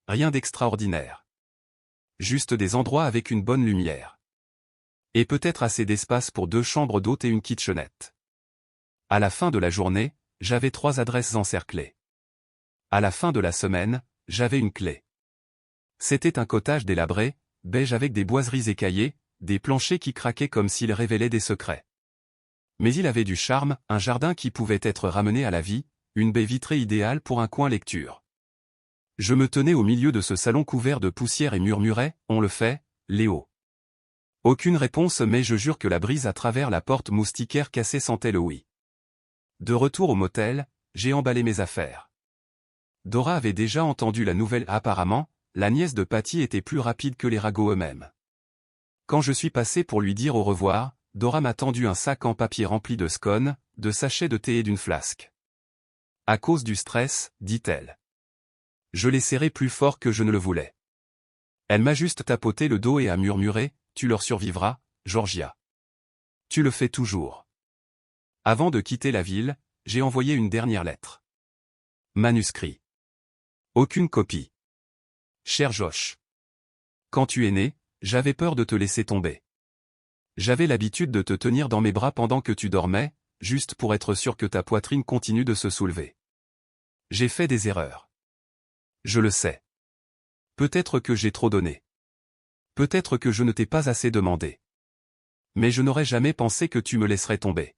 Rien d'extraordinaire. Juste des endroits avec une bonne lumière. Et peut-être assez d'espace pour 2 chambres d'hôtes et une kitchenette. À la fin de la journée, j'avais 3 adresses encerclées. À la fin de la semaine, j'avais une clé. C'était un cottage délabré, beige avec des boiseries écaillées, des planchers qui craquaient comme s'ils révélaient des secrets. Mais il avait du charme, un jardin qui pouvait être ramené à la vie, une baie vitrée idéale pour un coin lecture. Je me tenais au milieu de ce salon couvert de poussière et murmurais « On le fait, Léo ». Aucune réponse mais je jure que la brise à travers la porte moustiquaire cassée sentait le oui. De retour au motel, j'ai emballé mes affaires. Dora avait déjà entendu la nouvelle apparemment, la nièce de Patty était plus rapide que les ragots eux-mêmes. Quand je suis passé pour lui dire au revoir, Dora m'a tendu un sac en papier rempli de scones, de sachets de thé et d'une flasque. À cause du stress, dit-elle. Je l'ai serré plus fort que je ne le voulais. Elle m'a juste tapoté le dos et a murmuré, « Tu leur survivras, Georgia. Tu le fais toujours. » Avant de quitter la ville, j'ai envoyé une dernière lettre. Manuscrit. Aucune copie. Cher Josh. Quand tu es né, j'avais peur de te laisser tomber. J'avais l'habitude de te tenir dans mes bras pendant que tu dormais, juste pour être sûr que ta poitrine continue de se soulever. J'ai fait des erreurs. Je le sais. Peut-être que j'ai trop donné. Peut-être que je ne t'ai pas assez demandé. Mais je n'aurais jamais pensé que tu me laisserais tomber.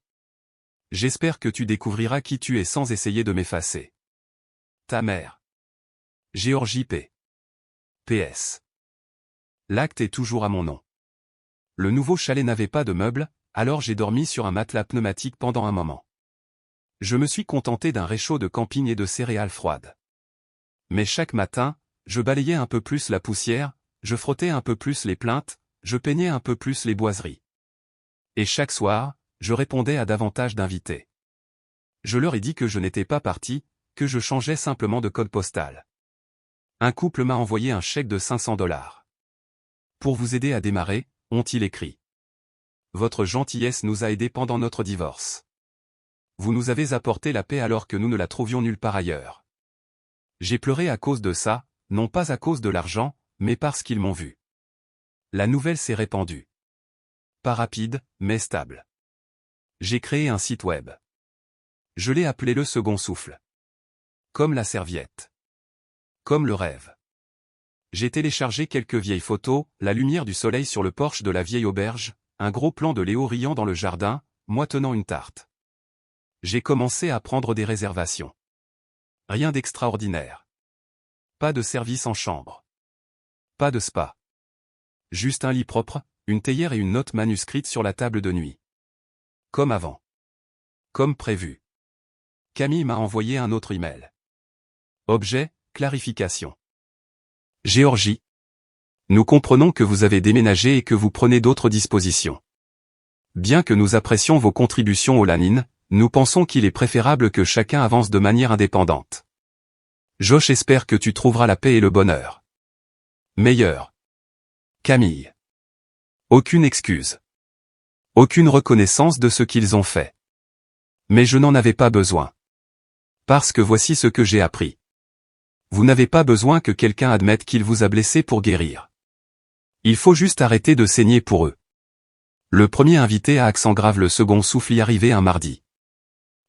J'espère que tu découvriras qui tu es sans essayer de m'effacer. Ta mère. Géorgie P. PS. L'acte est toujours à mon nom. Le nouveau chalet n'avait pas de meubles, alors j'ai dormi sur un matelas pneumatique pendant un moment. Je me suis contenté d'un réchaud de camping et de céréales froides. Mais chaque matin, je balayais un peu plus la poussière, je frottais un peu plus les plaintes, je peignais un peu plus les boiseries. Et chaque soir, je répondais à davantage d'invités. Je leur ai dit que je n'étais pas parti, que je changeais simplement de code postal. Un couple m'a envoyé un chèque de $500. Pour vous aider à démarrer, ont-ils écrit. Votre gentillesse nous a aidés pendant notre divorce. Vous nous avez apporté la paix alors que nous ne la trouvions nulle part ailleurs. J'ai pleuré à cause de ça, non pas à cause de l'argent, mais parce qu'ils m'ont vu. La nouvelle s'est répandue. Pas rapide, mais stable. J'ai créé un site web. Je l'ai appelé Le Second Souffle. Comme la serviette. Comme le rêve. J'ai téléchargé quelques vieilles photos, la lumière du soleil sur le porche de la vieille auberge, un gros plan de Léo riant dans le jardin, moi tenant une tarte. J'ai commencé à prendre des réservations. Rien d'extraordinaire. Pas de service en chambre. Pas de spa. Juste un lit propre, une théière et une note manuscrite sur la table de nuit. Comme avant. Comme prévu. Camille m'a envoyé un autre email. Objet, clarification. Géorgie. Nous comprenons que vous avez déménagé et que vous prenez d'autres dispositions. Bien que nous apprécions vos contributions au Lanine, nous pensons qu'il est préférable que chacun avance de manière indépendante. Josh espère que tu trouveras la paix et le bonheur. Meilleur. Camille. Aucune excuse. Aucune reconnaissance de ce qu'ils ont fait. Mais je n'en avais pas besoin. Parce que voici ce que j'ai appris. Vous n'avez pas besoin que quelqu'un admette qu'il vous a blessé pour guérir. Il faut juste arrêter de saigner pour eux. Le premier invité à accent grave, le second souffle y arrivé un mardi.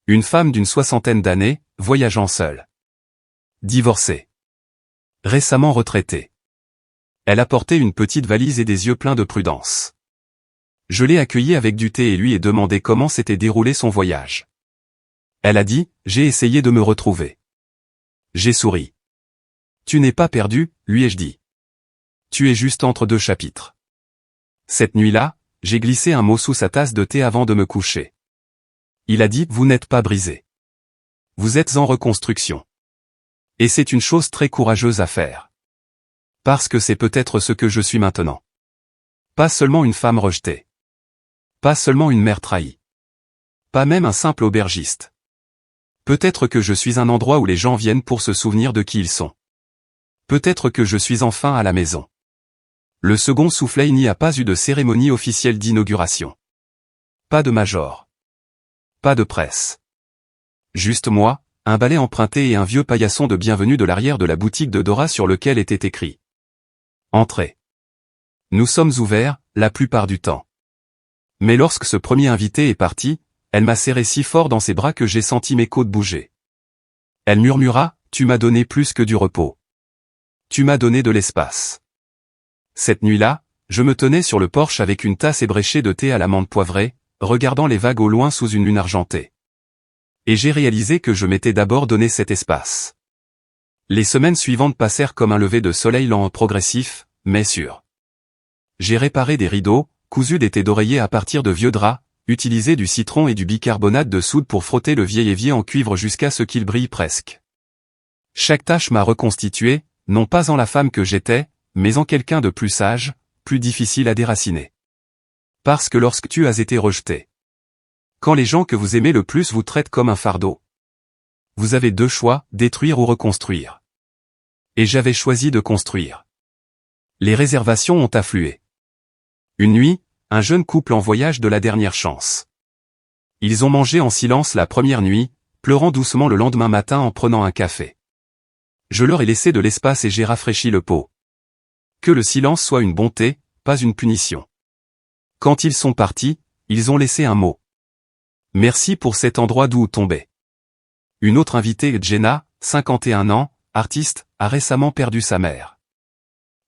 Une femme d'une 60aine d'années, voyageant seule. Divorcée. Récemment retraitée. Elle apportait une petite valise et des yeux pleins de prudence. Je l'ai accueillie avec du thé et lui ai demandé comment s'était déroulé son voyage. Elle a dit, j'ai essayé de me retrouver. J'ai souri. Tu n'es pas perdu, lui ai-je dit. Tu es juste entre deux chapitres. Cette nuit-là, j'ai glissé un mot sous sa tasse de thé avant de me coucher. Il a dit, vous n'êtes pas brisé. Vous êtes en reconstruction. Et c'est une chose très courageuse à faire. Parce que c'est peut-être ce que je suis maintenant. Pas seulement une femme rejetée. Pas seulement une mère trahie. Pas même un simple aubergiste. Peut-être que je suis un endroit où les gens viennent pour se souvenir de qui ils sont. Peut-être que je suis enfin à la maison. Le second soufflait, il n'y a pas eu de cérémonie officielle d'inauguration. Pas de major. Pas de presse. Juste moi, un balai emprunté et un vieux paillasson de bienvenue de l'arrière de la boutique de Dora sur lequel était écrit « Entrez ». Nous sommes ouverts, la plupart du temps. Mais lorsque ce premier invité est parti, elle m'a serré si fort dans ses bras que j'ai senti mes côtes bouger. Elle murmura, « Tu m'as donné plus que du repos. Tu m'as donné de l'espace. » Cette nuit-là, je me tenais sur le porche avec une tasse ébréchée de thé à la menthe poivrée, regardant les vagues au loin sous une lune argentée. Et j'ai réalisé que je m'étais d'abord donné cet espace. Les semaines suivantes passèrent comme un lever de soleil lent progressif, mais sûr. J'ai réparé des rideaux, cousu des thés d'oreiller à partir de vieux draps, utilisé du citron et du bicarbonate de soude pour frotter le vieil évier en cuivre jusqu'à ce qu'il brille presque. Chaque tâche m'a reconstitué, non pas en la femme que j'étais, mais en quelqu'un de plus sage, plus difficile à déraciner. Parce que lorsque tu as été rejeté, quand les gens que vous aimez le plus vous traitent comme un fardeau, vous avez deux choix, détruire ou reconstruire. Et j'avais choisi de construire. Les réservations ont afflué. Une nuit, un jeune couple en voyage de la dernière chance. Ils ont mangé en silence la première nuit, pleurant doucement le lendemain matin en prenant un café. Je leur ai laissé de l'espace et j'ai rafraîchi le pot. Que le silence soit une bonté, pas une punition. Quand ils sont partis, ils ont laissé un mot. Merci pour cet endroit d'où tombait. Une autre invitée, Jenna, 51 ans, artiste, a récemment perdu sa mère.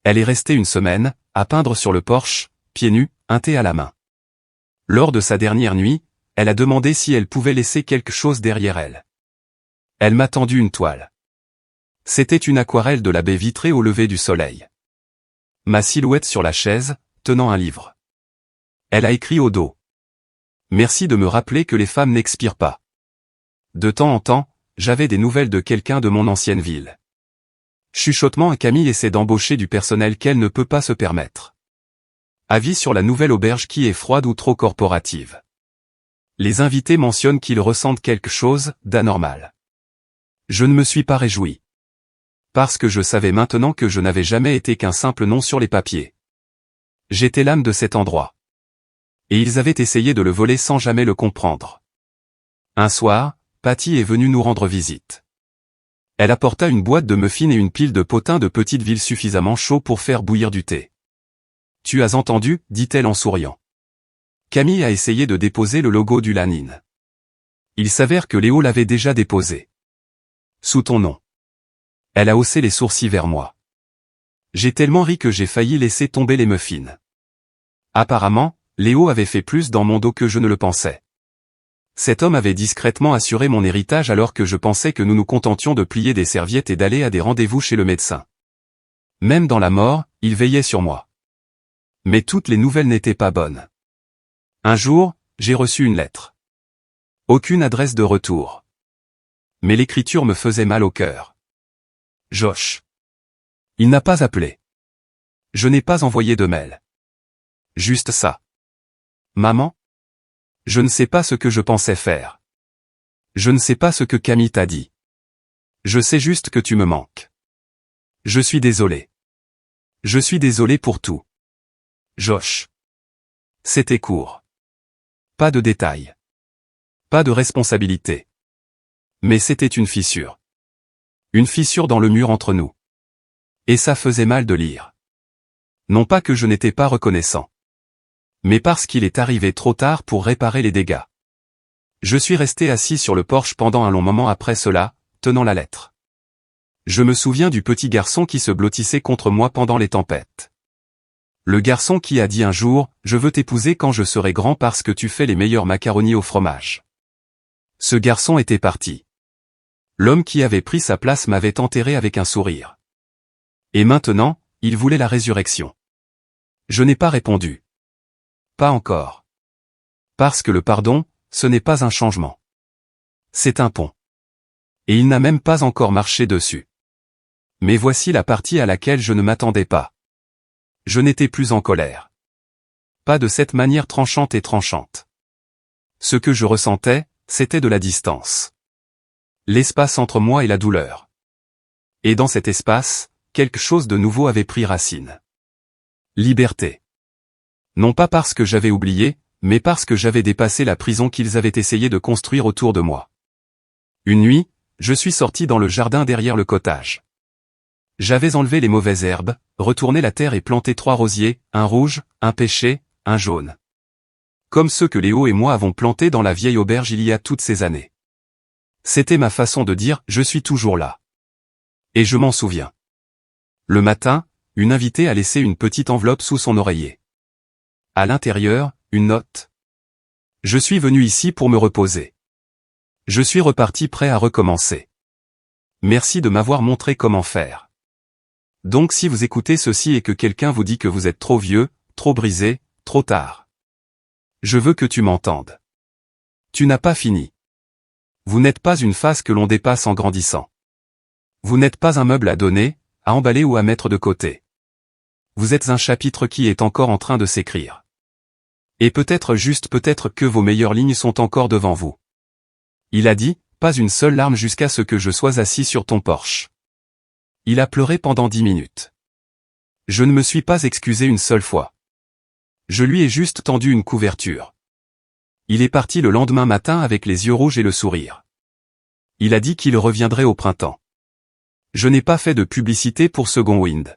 Elle est restée une semaine, à peindre sur le porche, pieds nus, un thé à la main. Lors de sa dernière nuit, elle a demandé si elle pouvait laisser quelque chose derrière elle. Elle m'a tendu une toile. C'était une aquarelle de la baie vitrée au lever du soleil. Ma silhouette sur la chaise, tenant un livre. Elle a écrit au dos. Merci de me rappeler que les femmes n'expirent pas. De temps en temps, j'avais des nouvelles de quelqu'un de mon ancienne ville. Chuchotement, Camille essaie d'embaucher du personnel qu'elle ne peut pas se permettre. Avis sur la nouvelle auberge qui est froide ou trop corporative. Les invités mentionnent qu'ils ressentent quelque chose d'anormal. Je ne me suis pas réjoui. Parce que je savais maintenant que je n'avais jamais été qu'un simple nom sur les papiers. J'étais l'âme de cet endroit. Et ils avaient essayé de le voler sans jamais le comprendre. Un soir, Patty est venue nous rendre visite. Elle apporta une boîte de muffins et une pile de potins de petite ville suffisamment chaud pour faire bouillir du thé. Tu as entendu, dit-elle en souriant. Camille a essayé de déposer le logo du Lanine. Il s'avère que Léo l'avait déjà déposé. Sous ton nom. Elle a haussé les sourcils vers moi. J'ai tellement ri que j'ai failli laisser tomber les muffins. Apparemment, Léo avait fait plus dans mon dos que je ne le pensais. Cet homme avait discrètement assuré mon héritage alors que je pensais que nous nous contentions de plier des serviettes et d'aller à des rendez-vous chez le médecin. Même dans la mort, il veillait sur moi. Mais toutes les nouvelles n'étaient pas bonnes. Un jour, j'ai reçu une lettre. Aucune adresse de retour. Mais l'écriture me faisait mal au cœur. Josh. Il n'a pas appelé. Je n'ai pas envoyé de mail. Juste ça. Maman? Je ne sais pas ce que je pensais faire. Je ne sais pas ce que Camille t'a dit. Je sais juste que tu me manques. Je suis désolé. Je suis désolé pour tout. Josh. C'était court. Pas de détails. Pas de responsabilité. Mais c'était une fissure. Une fissure dans le mur entre nous. Et ça faisait mal de lire. Non pas que je n'étais pas reconnaissant. Mais parce qu'il est arrivé trop tard pour réparer les dégâts. Je suis resté assis sur le porche pendant un long moment après cela, tenant la lettre. Je me souviens du petit garçon qui se blottissait contre moi pendant les tempêtes. Le garçon qui a dit un jour, « Je veux t'épouser quand je serai grand parce que tu fais les meilleurs macaronis au fromage. » Ce garçon était parti. L'homme qui avait pris sa place m'avait enterré avec un sourire. Et maintenant, il voulait la résurrection. Je n'ai pas répondu. Pas encore. Parce que le pardon, ce n'est pas un changement. C'est un pont. Et il n'a même pas encore marché dessus. Mais voici la partie à laquelle je ne m'attendais pas. Je n'étais plus en colère. Pas de cette manière tranchante et tranchante. Ce que je ressentais, c'était de la distance. L'espace entre moi et la douleur. Et dans cet espace, quelque chose de nouveau avait pris racine. Liberté. Non pas parce que j'avais oublié, mais parce que j'avais dépassé la prison qu'ils avaient essayé de construire autour de moi. Une nuit, je suis sorti dans le jardin derrière le cottage. J'avais enlevé les mauvaises herbes, retourné la terre et planté 3 rosiers, un rouge, un pêcher, un jaune. Comme ceux que Léo et moi avons plantés dans la vieille auberge il y a toutes ces années. C'était ma façon de dire « je suis toujours là ». Et je m'en souviens. Le matin, une invitée a laissé une petite enveloppe sous son oreiller. À l'intérieur, une note. Je suis venu ici pour me reposer. Je suis reparti prêt à recommencer. Merci de m'avoir montré comment faire. Donc si vous écoutez ceci et que quelqu'un vous dit que vous êtes trop vieux, trop brisé, trop tard. Je veux que tu m'entendes. Tu n'as pas fini. Vous n'êtes pas une phase que l'on dépasse en grandissant. Vous n'êtes pas un meuble à donner, à emballer ou à mettre de côté. Vous êtes un chapitre qui est encore en train de s'écrire. Et peut-être juste peut-être que vos meilleures lignes sont encore devant vous. Il a dit, pas une seule larme jusqu'à ce que je sois assis sur ton porche. Il a pleuré pendant 10 minutes. Je ne me suis pas excusé une seule fois. Je lui ai juste tendu une couverture. Il est parti le lendemain matin avec les yeux rouges et le sourire. Il a dit qu'il reviendrait au printemps. Je n'ai pas fait de publicité pour Second Wind.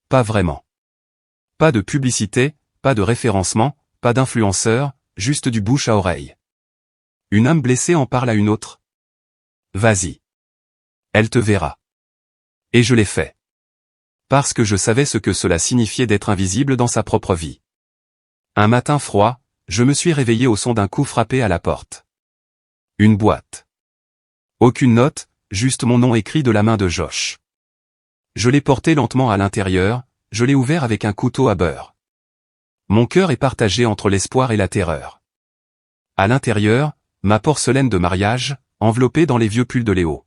Pas vraiment. Pas de publicité, pas de référencement, pas d'influenceur, juste du bouche à oreille. Une âme blessée en parle à une autre. Vas-y. Elle te verra. Et je l'ai fait. Parce que je savais ce que cela signifiait d'être invisible dans sa propre vie. Un matin froid, je me suis réveillé au son d'un coup frappé à la porte. Une boîte. Aucune note, juste mon nom écrit de la main de Josh. Je l'ai porté lentement à l'intérieur, je l'ai ouvert avec un couteau à beurre. Mon cœur est partagé entre l'espoir et la terreur. À l'intérieur, ma porcelaine de mariage, enveloppée dans les vieux pulls de Léo.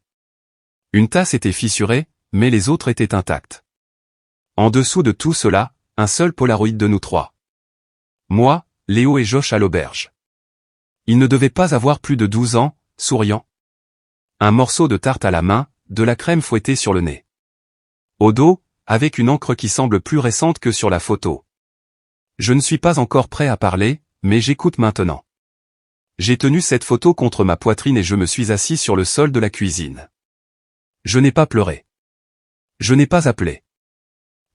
Une tasse était fissurée, mais les autres étaient intactes. En dessous de tout cela, un seul Polaroid de nous 3. Moi, Léo et Josh à l'auberge. Il ne devait pas avoir plus de 12 ans, souriant. Un morceau de tarte à la main, de la crème fouettée sur le nez. Au dos, avec une encre qui semble plus récente que sur la photo. Je ne suis pas encore prêt à parler, mais j'écoute maintenant. J'ai tenu cette photo contre ma poitrine et je me suis assis sur le sol de la cuisine. Je n'ai pas pleuré. Je n'ai pas appelé.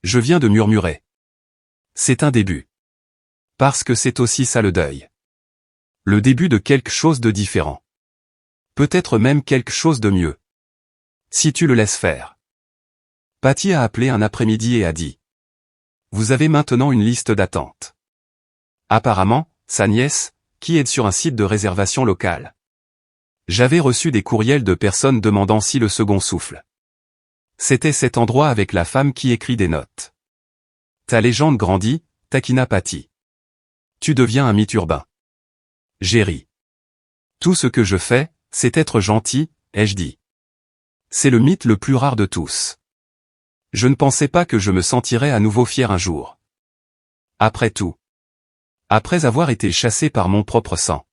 Je viens de murmurer. C'est un début. Parce que c'est aussi ça le deuil. Le début de quelque chose de différent. Peut-être même quelque chose de mieux. Si tu le laisses faire. Patty a appelé un après-midi et a dit. Vous avez maintenant une liste d'attente. Apparemment, sa nièce, qui est sur un site de réservation locale. J'avais reçu des courriels de personnes demandant si le second souffle. C'était cet endroit avec la femme qui écrit des notes. Ta légende grandit, taquina Patty. Tu deviens un mythe urbain. J'ai ri. Tout ce que je fais, c'est être gentil, ai-je dit. C'est le mythe le plus rare de tous. Je ne pensais pas que je me sentirais à nouveau fier un jour. Après tout. Après avoir été chassé par mon propre sang.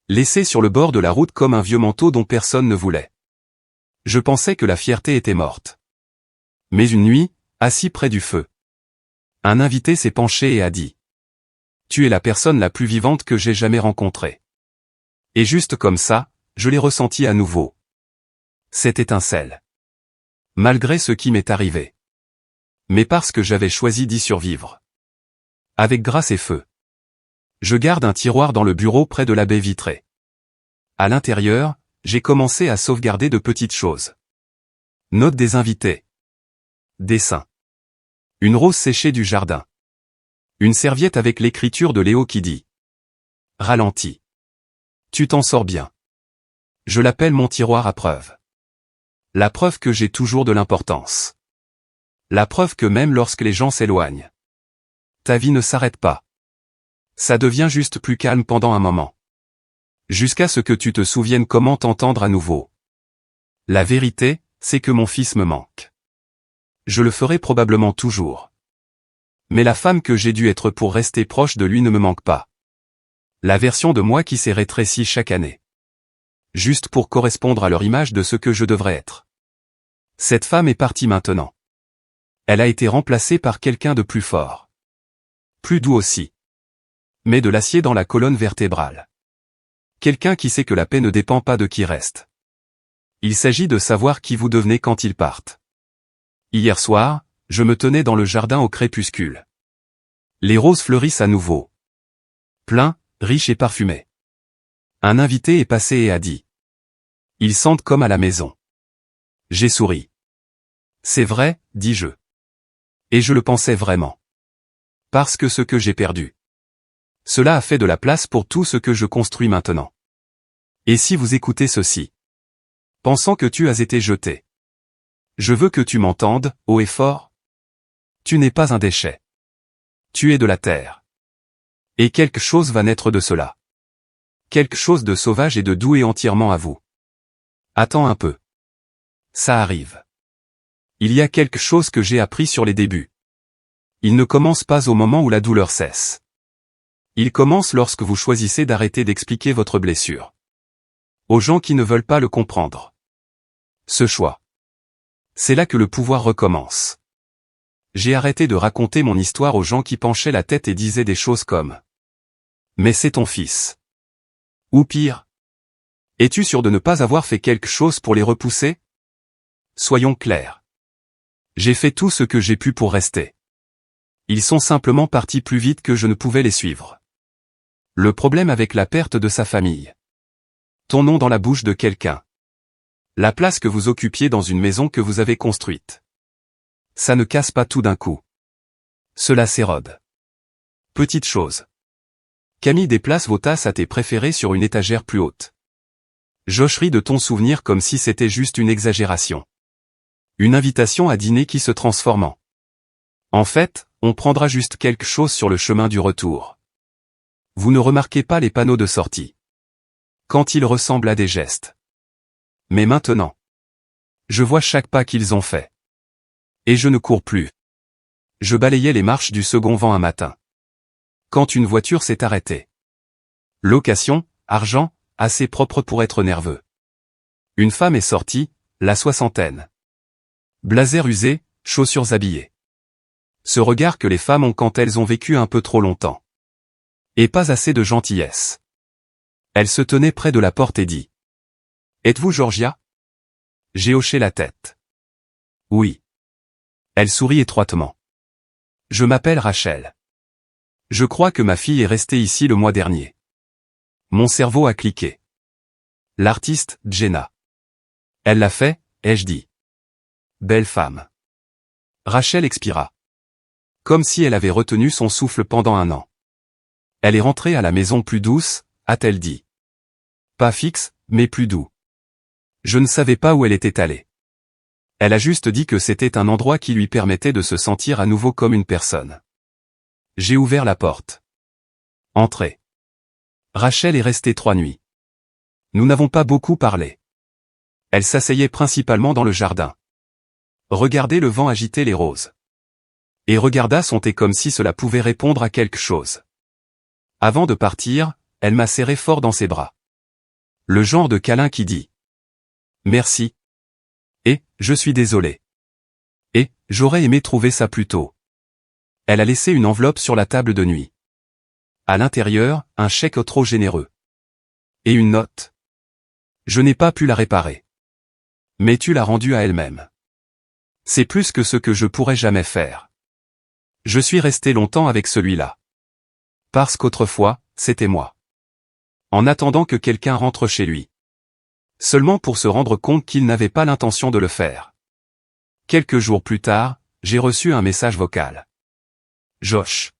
Laissé sur le bord de la route comme un vieux manteau dont personne ne voulait. Je pensais que la fierté était morte. Mais une nuit, assis près du feu, un invité s'est penché et a dit « Tu es la personne la plus vivante que j'ai jamais rencontrée. » Et juste comme ça, je l'ai ressenti à nouveau. Cette étincelle. Malgré ce qui m'est arrivé. Mais parce que j'avais choisi d'y survivre. Avec grâce et feu. Je garde un tiroir dans le bureau près de la baie vitrée. À l'intérieur, j'ai commencé à sauvegarder de petites choses. Notes des invités. Dessin. Une rose séchée du jardin. Une serviette avec l'écriture de Léo qui dit « Ralentis. Tu t'en sors bien. » Je l'appelle mon tiroir à preuve. La preuve que j'ai toujours de l'importance. La preuve que même lorsque les gens s'éloignent, ta vie ne s'arrête pas. Ça devient juste plus calme pendant un moment. Jusqu'à ce que tu te souviennes comment t'entendre à nouveau. La vérité, c'est que mon fils me manque. Je le ferai probablement toujours. Mais la femme que j'ai dû être pour rester proche de lui ne me manque pas. La version de moi qui s'est rétrécie chaque année. Juste pour correspondre à leur image de ce que je devrais être. Cette femme est partie maintenant. Elle a été remplacée par quelqu'un de plus fort. Plus doux aussi. Mais de l'acier dans la colonne vertébrale. Quelqu'un qui sait que la paix ne dépend pas de qui reste. Il s'agit de savoir qui vous devenez quand ils partent. Hier soir, je me tenais dans le jardin au crépuscule. Les roses fleurissent à nouveau. Plein, riche et parfumé. Un invité est passé et a dit. Ils sentent comme à la maison. J'ai souri. C'est vrai, dis-je. Et je le pensais vraiment. Parce que ce que j'ai perdu. Cela a fait de la place pour tout ce que je construis maintenant. Et si vous écoutez ceci? Pensant que tu as été jeté. Je veux que tu m'entendes, haut et fort. Tu n'es pas un déchet. Tu es de la terre. Et quelque chose va naître de cela. Quelque chose de sauvage et de doux et entièrement à vous. Attends un peu. Ça arrive. Il y a quelque chose que j'ai appris sur les débuts. Il ne commence pas au moment où la douleur cesse. Il commence lorsque vous choisissez d'arrêter d'expliquer votre blessure. Aux gens qui ne veulent pas le comprendre. Ce choix. C'est là que le pouvoir recommence. J'ai arrêté de raconter mon histoire aux gens qui penchaient la tête et disaient des choses comme « Mais c'est ton fils. » Ou pire. « Es-tu sûr de ne pas avoir fait quelque chose pour les repousser ?» Soyons clairs. J'ai fait tout ce que j'ai pu pour rester. Ils sont simplement partis plus vite que je ne pouvais les suivre. Le problème avec la perte de sa famille. Ton nom dans la bouche de quelqu'un. La place que vous occupiez dans une maison que vous avez construite. Ça ne casse pas tout d'un coup. Cela s'érode. Petite chose. Camille déplace vos tasses à tes préférés sur une étagère plus haute. Josh rit de ton souvenir comme si c'était juste une exagération. Une invitation à dîner qui se transforme en. En fait, on prendra juste quelque chose sur le chemin du retour. Vous ne remarquez pas les panneaux de sortie. Quand ils ressemblent à des gestes. Mais maintenant. Je vois chaque pas qu'ils ont fait. Et je ne cours plus. Je balayais les marches du second vent un matin. Quand une voiture s'est arrêtée. Location, argent, assez propre pour être nerveux. Une femme est sortie, la soixantaine. Blazer usé, chaussures abîmées. Ce regard que les femmes ont quand elles ont vécu un peu trop longtemps. Et pas assez de gentillesse. Elle se tenait près de la porte et dit. Êtes-vous Georgia? J'ai hoché la tête. Oui. Elle sourit étroitement. Je m'appelle Rachel. Je crois que ma fille est restée ici le mois dernier. Mon cerveau a cliqué. L'artiste, Jenna. Elle l'a fait, ai-je dit. Belle femme. Rachel expira. Comme si elle avait retenu son souffle pendant un an. Elle est rentrée à la maison plus douce, a-t-elle dit. Pas fixe, mais plus doux. Je ne savais pas où elle était allée. Elle a juste dit que c'était un endroit qui lui permettait de se sentir à nouveau comme une personne. J'ai ouvert la porte. Entrez. Rachel est restée 3 nuits. Nous n'avons pas beaucoup parlé. Elle s'asseyait principalement dans le jardin. regardait le vent agiter les roses. Et regarda son thé comme si cela pouvait répondre à quelque chose. Avant de partir, elle m'a serré fort dans ses bras. Le genre de câlin qui dit « Merci » et « Je suis désolé » et « J'aurais aimé trouver ça plus tôt ». Elle a laissé une enveloppe sur la table de nuit. À l'intérieur, un chèque trop généreux. Et une note. Je n'ai pas pu la réparer. Mais tu l'as rendue à elle-même. C'est plus que ce que je pourrais jamais faire. Je suis resté longtemps avec celui-là. Parce qu'autrefois, c'était moi. En attendant que quelqu'un rentre chez lui. Seulement pour se rendre compte qu'il n'avait pas l'intention de le faire. Quelques jours plus tard, j'ai reçu un message vocal. Josh.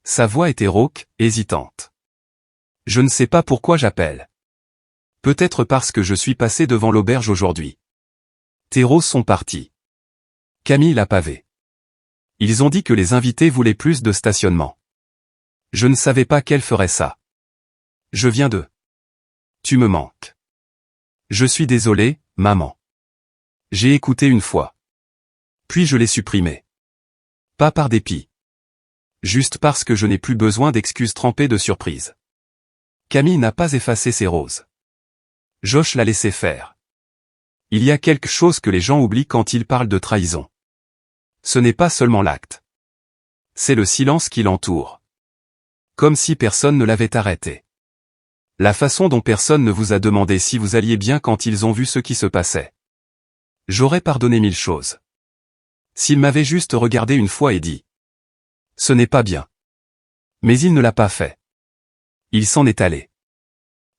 Sa voix était rauque, hésitante. Je ne sais pas pourquoi j'appelle. Peut-être parce que je suis passé devant l'auberge aujourd'hui. Tes roses sont partis. Camille l'a pavé. Ils ont dit que les invités voulaient plus de stationnement. Je ne savais pas qu'elle ferait ça. Je viens de. Tu me manques. Je suis désolé, maman. J'ai écouté une fois. Puis je l'ai supprimé. Pas par dépit. Juste parce que je n'ai plus besoin d'excuses trempées de surprise. Camille n'a pas effacé ses roses. Josh l'a laissé faire. Il y a quelque chose que les gens oublient quand ils parlent de trahison. Ce n'est pas seulement l'acte. C'est le silence qui l'entoure. Comme si personne ne l'avait arrêté. La façon dont personne ne vous a demandé si vous alliez bien quand ils ont vu ce qui se passait. J'aurais pardonné 1000 choses. S'il m'avait juste regardé une fois et dit « Ce n'est pas bien ». Mais il ne l'a pas fait. Il s'en est allé.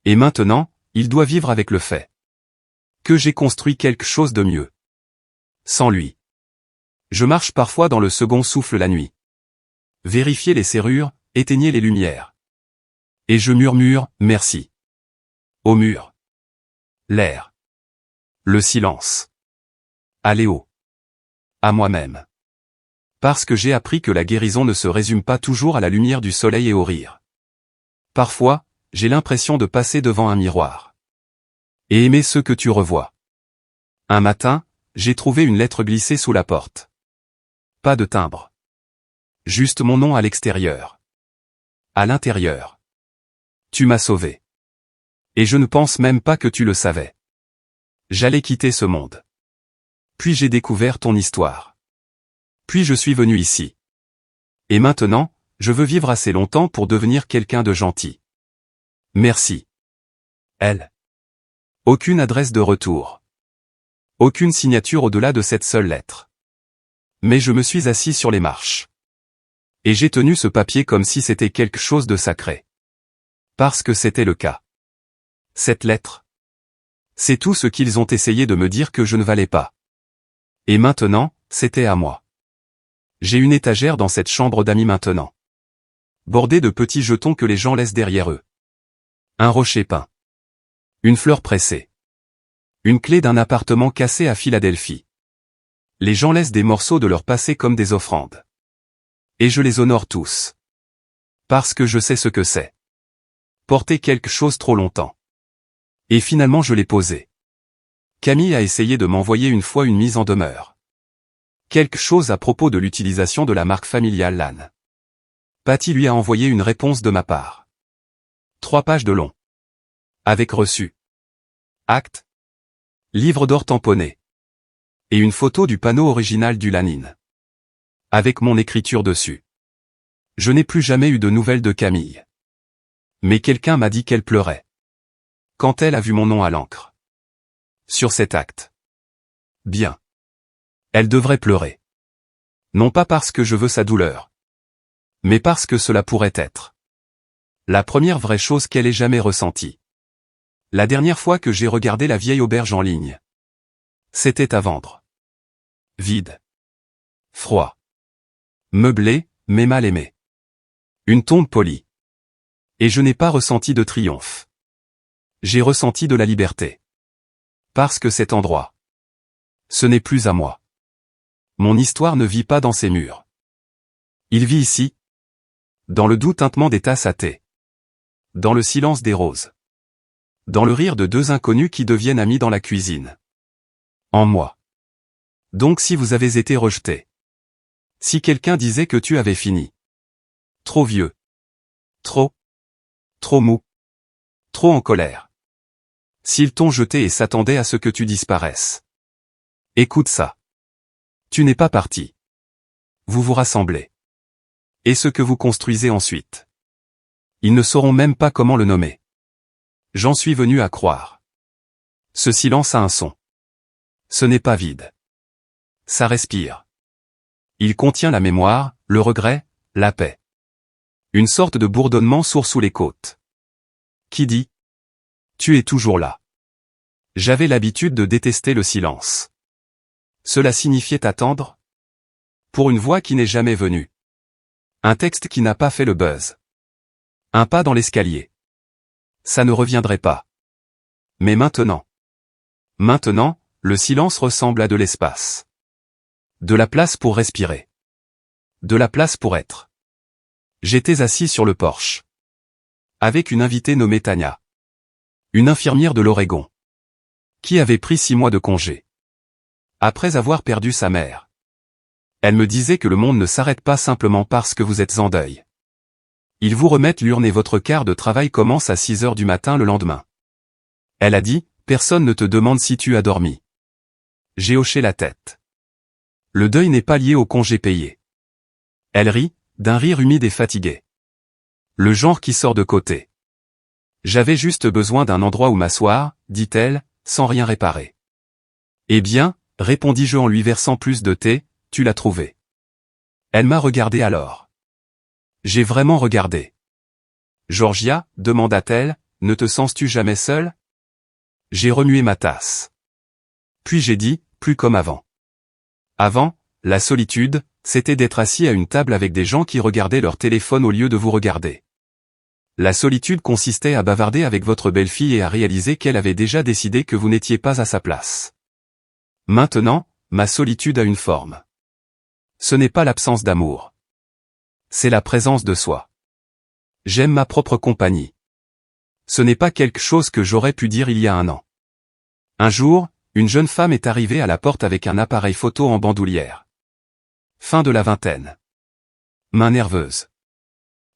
Et maintenant, il doit vivre avec le fait que j'ai construit quelque chose de mieux. Sans lui. Je marche parfois dans le second souffle la nuit. Vérifiez les serrures, éteignez les lumières. Et je murmure, merci. Au mur. L'air. Le silence. À Léo. À moi-même. Parce que j'ai appris que la guérison ne se résume pas toujours à la lumière du soleil et au rire. Parfois, j'ai l'impression de passer devant un miroir. Et aimer ce que tu revois. Un matin, j'ai trouvé une lettre glissée sous la porte. Pas de timbre. Juste mon nom à l'extérieur. À l'intérieur. Tu m'as sauvé. Et je ne pense même pas que tu le savais. J'allais quitter ce monde. Puis j'ai découvert ton histoire. Puis je suis venu ici. Et maintenant, je veux vivre assez longtemps pour devenir quelqu'un de gentil. Merci. Elle. Aucune adresse de retour. Aucune signature au-delà de cette seule lettre. Mais je me suis assis sur les marches. Et j'ai tenu ce papier comme si c'était quelque chose de sacré. Parce que c'était le cas. Cette lettre. C'est tout ce qu'ils ont essayé de me dire que je ne valais pas. Et maintenant, c'était à moi. J'ai une étagère dans cette chambre d'amis maintenant. Bordée de petits jetons que les gens laissent derrière eux. Un rocher peint. Une fleur pressée. Une clé d'un appartement cassé à Philadelphie. Les gens laissent des morceaux de leur passé comme des offrandes. Et je les honore tous. Parce que je sais ce que c'est. Porter quelque chose trop longtemps. Et finalement je l'ai posé. Camille a essayé de m'envoyer une fois une mise en demeure. Quelque chose à propos de l'utilisation de la marque familiale LAN. Patty lui a envoyé une réponse de ma part. 3 pages de long. Avec reçu. Acte. Livre d'or tamponné. Et une photo du panneau original du LAN-in. Avec mon écriture dessus. Je n'ai plus jamais eu de nouvelles de Camille. Mais quelqu'un m'a dit qu'elle pleurait. Quand elle a vu mon nom à l'encre. Sur cet acte. Bien. Elle devrait pleurer. Non pas parce que je veux sa douleur. Mais parce que cela pourrait être. La première vraie chose qu'elle ait jamais ressentie. La dernière fois que j'ai regardé la vieille auberge en ligne. C'était à vendre. Vide. Froid. Meublé, mais mal aimé. Une tombe polie. Et je n'ai pas ressenti de triomphe. J'ai ressenti de la liberté. Parce que cet endroit. Ce n'est plus à moi. Mon histoire ne vit pas dans ces murs. Il vit ici. Dans le doux tintement des tasses à thé. Dans le silence des roses. Dans le rire de 2 inconnus qui deviennent amis dans la cuisine. En moi. Donc si vous avez été rejeté. Si quelqu'un disait que tu avais fini. Trop vieux. Trop mou. Trop en colère. S'ils t'ont jeté et s'attendaient à ce que tu disparaisses. Écoute ça. Tu n'es pas parti. Vous vous rassemblez. Et ce que vous construisez ensuite. Ils ne sauront même pas comment le nommer. J'en suis venu à croire. Ce silence a un son. Ce n'est pas vide. Ça respire. Il contient la mémoire, le regret, la paix. Une sorte de bourdonnement sourd sous les côtes. Qui dit ? Tu es toujours là. J'avais l'habitude de détester le silence. Cela signifiait attendre ? Pour une voix qui n'est jamais venue. Un texte qui n'a pas fait le buzz. Un pas dans l'escalier. Ça ne reviendrait pas. Mais maintenant. Maintenant, le silence ressemble à de l'espace. De la place pour respirer. De la place pour être. J'étais assis sur le porche. Avec une invitée nommée Tania. Une infirmière de l'Oregon. Qui avait pris 6 mois de congé. Après avoir perdu sa mère. Elle me disait que le monde ne s'arrête pas simplement parce que vous êtes en deuil. Ils vous remettent l'urne et votre quart de travail commence à 6 heures du matin le lendemain. Elle a dit, personne ne te demande si tu as dormi. J'ai hoché la tête. Le deuil n'est pas lié au congé payé. Elle rit, d'un rire humide et fatigué. Le genre qui sort de côté. J'avais juste besoin d'un endroit où m'asseoir, dit-elle, sans rien réparer. Eh bien, répondis-je en lui versant plus de thé, tu l'as trouvé. Elle m'a regardé alors. J'ai vraiment regardé. Georgia, demanda-t-elle, ne te sens-tu jamais seule ? J'ai remué ma tasse. Puis j'ai dit, plus comme avant. Avant, la solitude, c'était d'être assis à une table avec des gens qui regardaient leur téléphone au lieu de vous regarder. La solitude consistait à bavarder avec votre belle-fille et à réaliser qu'elle avait déjà décidé que vous n'étiez pas à sa place. Maintenant, ma solitude a une forme. Ce n'est pas l'absence d'amour. C'est la présence de soi. J'aime ma propre compagnie. Ce n'est pas quelque chose que j'aurais pu dire il y a un an. Un jour, une jeune femme est arrivée à la porte avec un appareil photo en bandoulière. Fin de la vingtaine. Main nerveuse.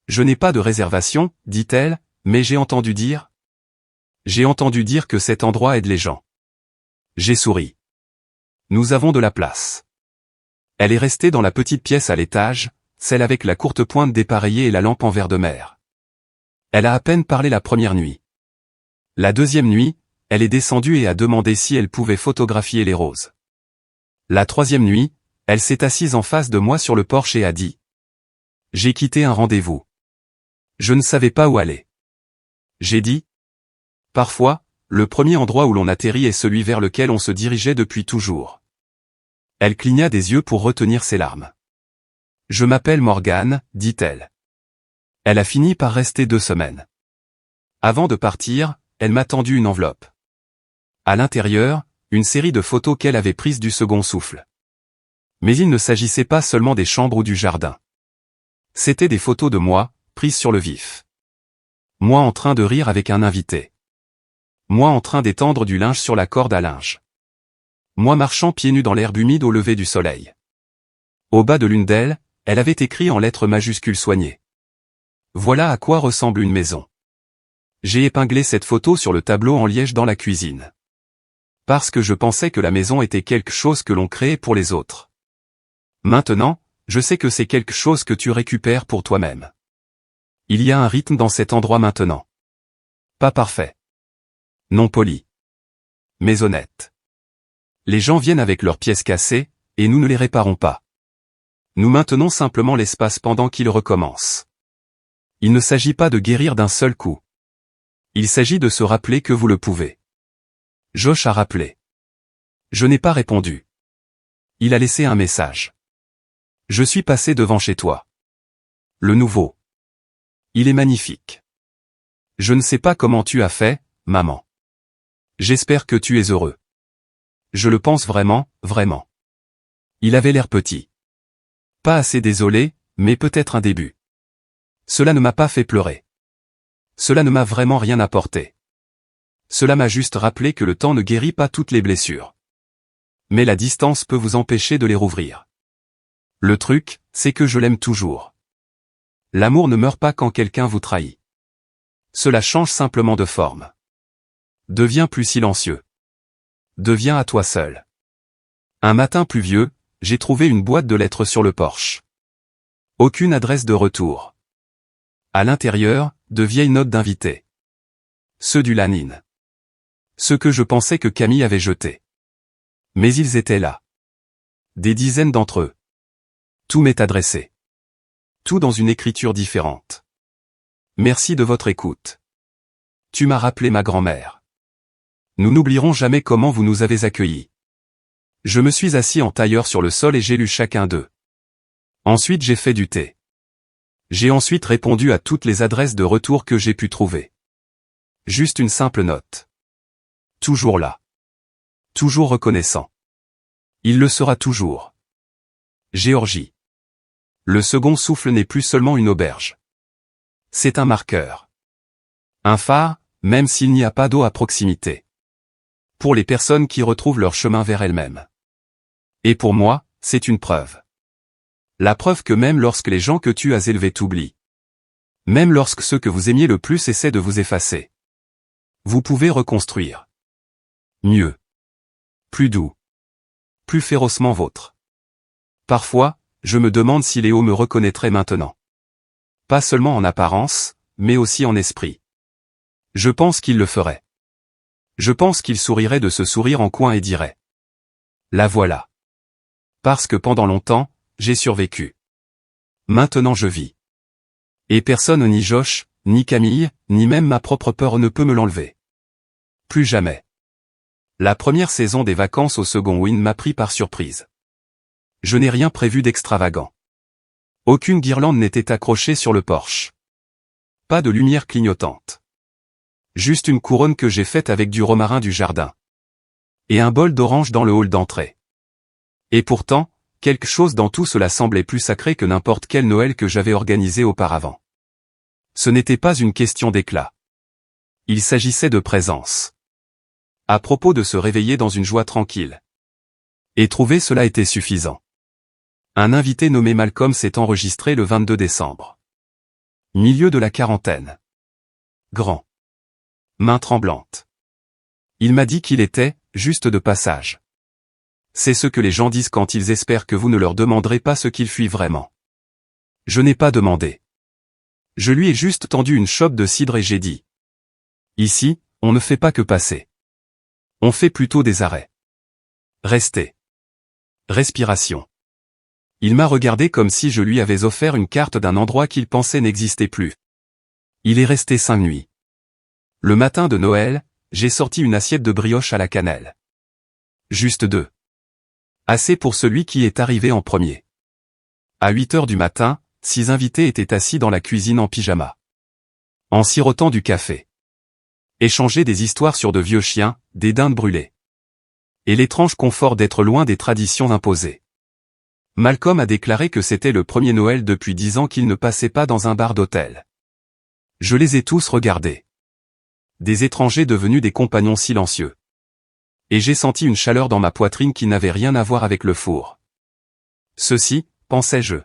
Je n'ai pas de réservation, dit-elle, mais j'ai entendu dire. J'ai entendu dire que cet endroit aide les gens. J'ai souri. Nous avons de la place. Elle est restée dans la petite pièce à l'étage, celle avec la courte pointe dépareillée et la lampe en verre de mer. Elle a à peine parlé la première nuit. La deuxième nuit, elle est descendue et a demandé si elle pouvait photographier les roses. La troisième nuit, elle s'est assise en face de moi sur le porche et a dit. J'ai quitté un rendez-vous. Je ne savais pas où aller. J'ai dit. Parfois, le premier endroit où l'on atterrit est celui vers lequel on se dirigeait depuis toujours. Elle cligna des yeux pour retenir ses larmes. Je m'appelle Morgane, dit-elle. Elle a fini par rester 2 semaines. Avant de partir, elle m'a tendu une enveloppe. À l'intérieur, une série de photos qu'elle avait prises du second souffle. Mais il ne s'agissait pas seulement des chambres ou du jardin. C'étaient des photos de moi, prises sur le vif. Moi en train de rire avec un invité. Moi en train d'étendre du linge sur la corde à linge. Moi marchant pieds nus dans l'herbe humide au lever du soleil. Au bas de l'une d'elles, elle avait écrit en lettres majuscules soignées. Voilà à quoi ressemble une maison. J'ai épinglé cette photo sur le tableau en liège dans la cuisine. Parce que je pensais que la maison était quelque chose que l'on créait pour les autres. Maintenant, je sais que c'est quelque chose que tu récupères pour toi-même. Il y a un rythme dans cet endroit maintenant. Pas parfait. Non poli. Mais honnête. Les gens viennent avec leurs pièces cassées, et nous ne les réparons pas. Nous maintenons simplement l'espace pendant qu'ils recommencent. Il ne s'agit pas de guérir d'un seul coup. Il s'agit de se rappeler que vous le pouvez. Josh a rappelé. Je n'ai pas répondu. Il a laissé un message. Je suis passé devant chez toi. Le nouveau. Il est magnifique. Je ne sais pas comment tu as fait, maman. J'espère que tu es heureux. Je le pense vraiment, vraiment. Il avait l'air petit. Pas assez désolé, mais peut-être un début. Cela ne m'a pas fait pleurer. Cela ne m'a vraiment rien apporté. Cela m'a juste rappelé que le temps ne guérit pas toutes les blessures. Mais la distance peut vous empêcher de les rouvrir. Le truc, c'est que je l'aime toujours. L'amour ne meurt pas quand quelqu'un vous trahit. Cela change simplement de forme. Deviens plus silencieux. Deviens à toi seul. Un matin pluvieux, j'ai trouvé une boîte de lettres sur le porche. Aucune adresse de retour. À l'intérieur, de vieilles notes d'invités. Ceux du Lanine. Ceux que je pensais que Camille avait jetés. Mais ils étaient là. Des dizaines d'entre eux. Tout m'est adressé. Tout dans une écriture différente. Merci de votre écoute. Tu m'as rappelé ma grand-mère. Nous n'oublierons jamais comment vous nous avez accueillis. Je me suis assis en tailleur sur le sol et j'ai lu chacun d'eux. Ensuite j'ai fait du thé. J'ai ensuite répondu à toutes les adresses de retour que j'ai pu trouver. Juste une simple note. Toujours là. Toujours reconnaissant. Il le sera toujours. Géorgie. Le second souffle n'est plus seulement une auberge. C'est un marqueur. Un phare, même s'il n'y a pas d'eau à proximité. Pour les personnes qui retrouvent leur chemin vers elles-mêmes. Et pour moi, c'est une preuve. La preuve que même lorsque les gens que tu as élevés t'oublient. Même lorsque ceux que vous aimiez le plus essaient de vous effacer. Vous pouvez reconstruire. Mieux. Plus doux. Plus férocement vôtre. Parfois, je me demande si Léo me reconnaîtrait maintenant. Pas seulement en apparence, mais aussi en esprit. Je pense qu'il le ferait. Je pense qu'il sourirait de ce sourire en coin et dirait. La voilà. Parce que pendant longtemps, j'ai survécu. Maintenant je vis. Et personne ni Josh, ni Camille, ni même ma propre peur ne peut me l'enlever. Plus jamais. La première saison des vacances au second win m'a pris par surprise. Je n'ai rien prévu d'extravagant. Aucune guirlande n'était accrochée sur le porche. Pas de lumière clignotante. Juste une couronne que j'ai faite avec du romarin du jardin. Et un bol d'orange dans le hall d'entrée. Et pourtant, quelque chose dans tout cela semblait plus sacré que n'importe quel Noël que j'avais organisé auparavant. Ce n'était pas une question d'éclat. Il s'agissait de présence. À propos de se réveiller dans une joie tranquille. Et trouver cela était suffisant. Un invité nommé Malcolm s'est enregistré le 22 décembre. Milieu de la quarantaine. Grand. Main tremblante. Il m'a dit qu'il était, juste de passage. C'est ce que les gens disent quand ils espèrent que vous ne leur demanderez pas ce qu'ils fuient vraiment. Je n'ai pas demandé. Je lui ai juste tendu une chope de cidre et j'ai dit. Ici, on ne fait pas que passer. On fait plutôt des arrêts. Restez. Respiration. Il m'a regardé comme si je lui avais offert une carte d'un endroit qu'il pensait n'existait plus. Il est resté 5 nuits. Le matin de Noël, j'ai sorti une assiette de brioche à la cannelle. Juste 2. Assez pour celui qui est arrivé en premier. À 8 heures du matin, 6 invités étaient assis dans la cuisine en pyjama. En sirotant du café. Échanger des histoires sur de vieux chiens, des dindes brûlées. Et l'étrange confort d'être loin des traditions imposées. Malcolm a déclaré que c'était le premier Noël depuis 10 ans qu'il ne passait pas dans un bar d'hôtel. Je les ai tous regardés. Des étrangers devenus des compagnons silencieux. Et j'ai senti une chaleur dans ma poitrine qui n'avait rien à voir avec le four. Ceci, pensais-je.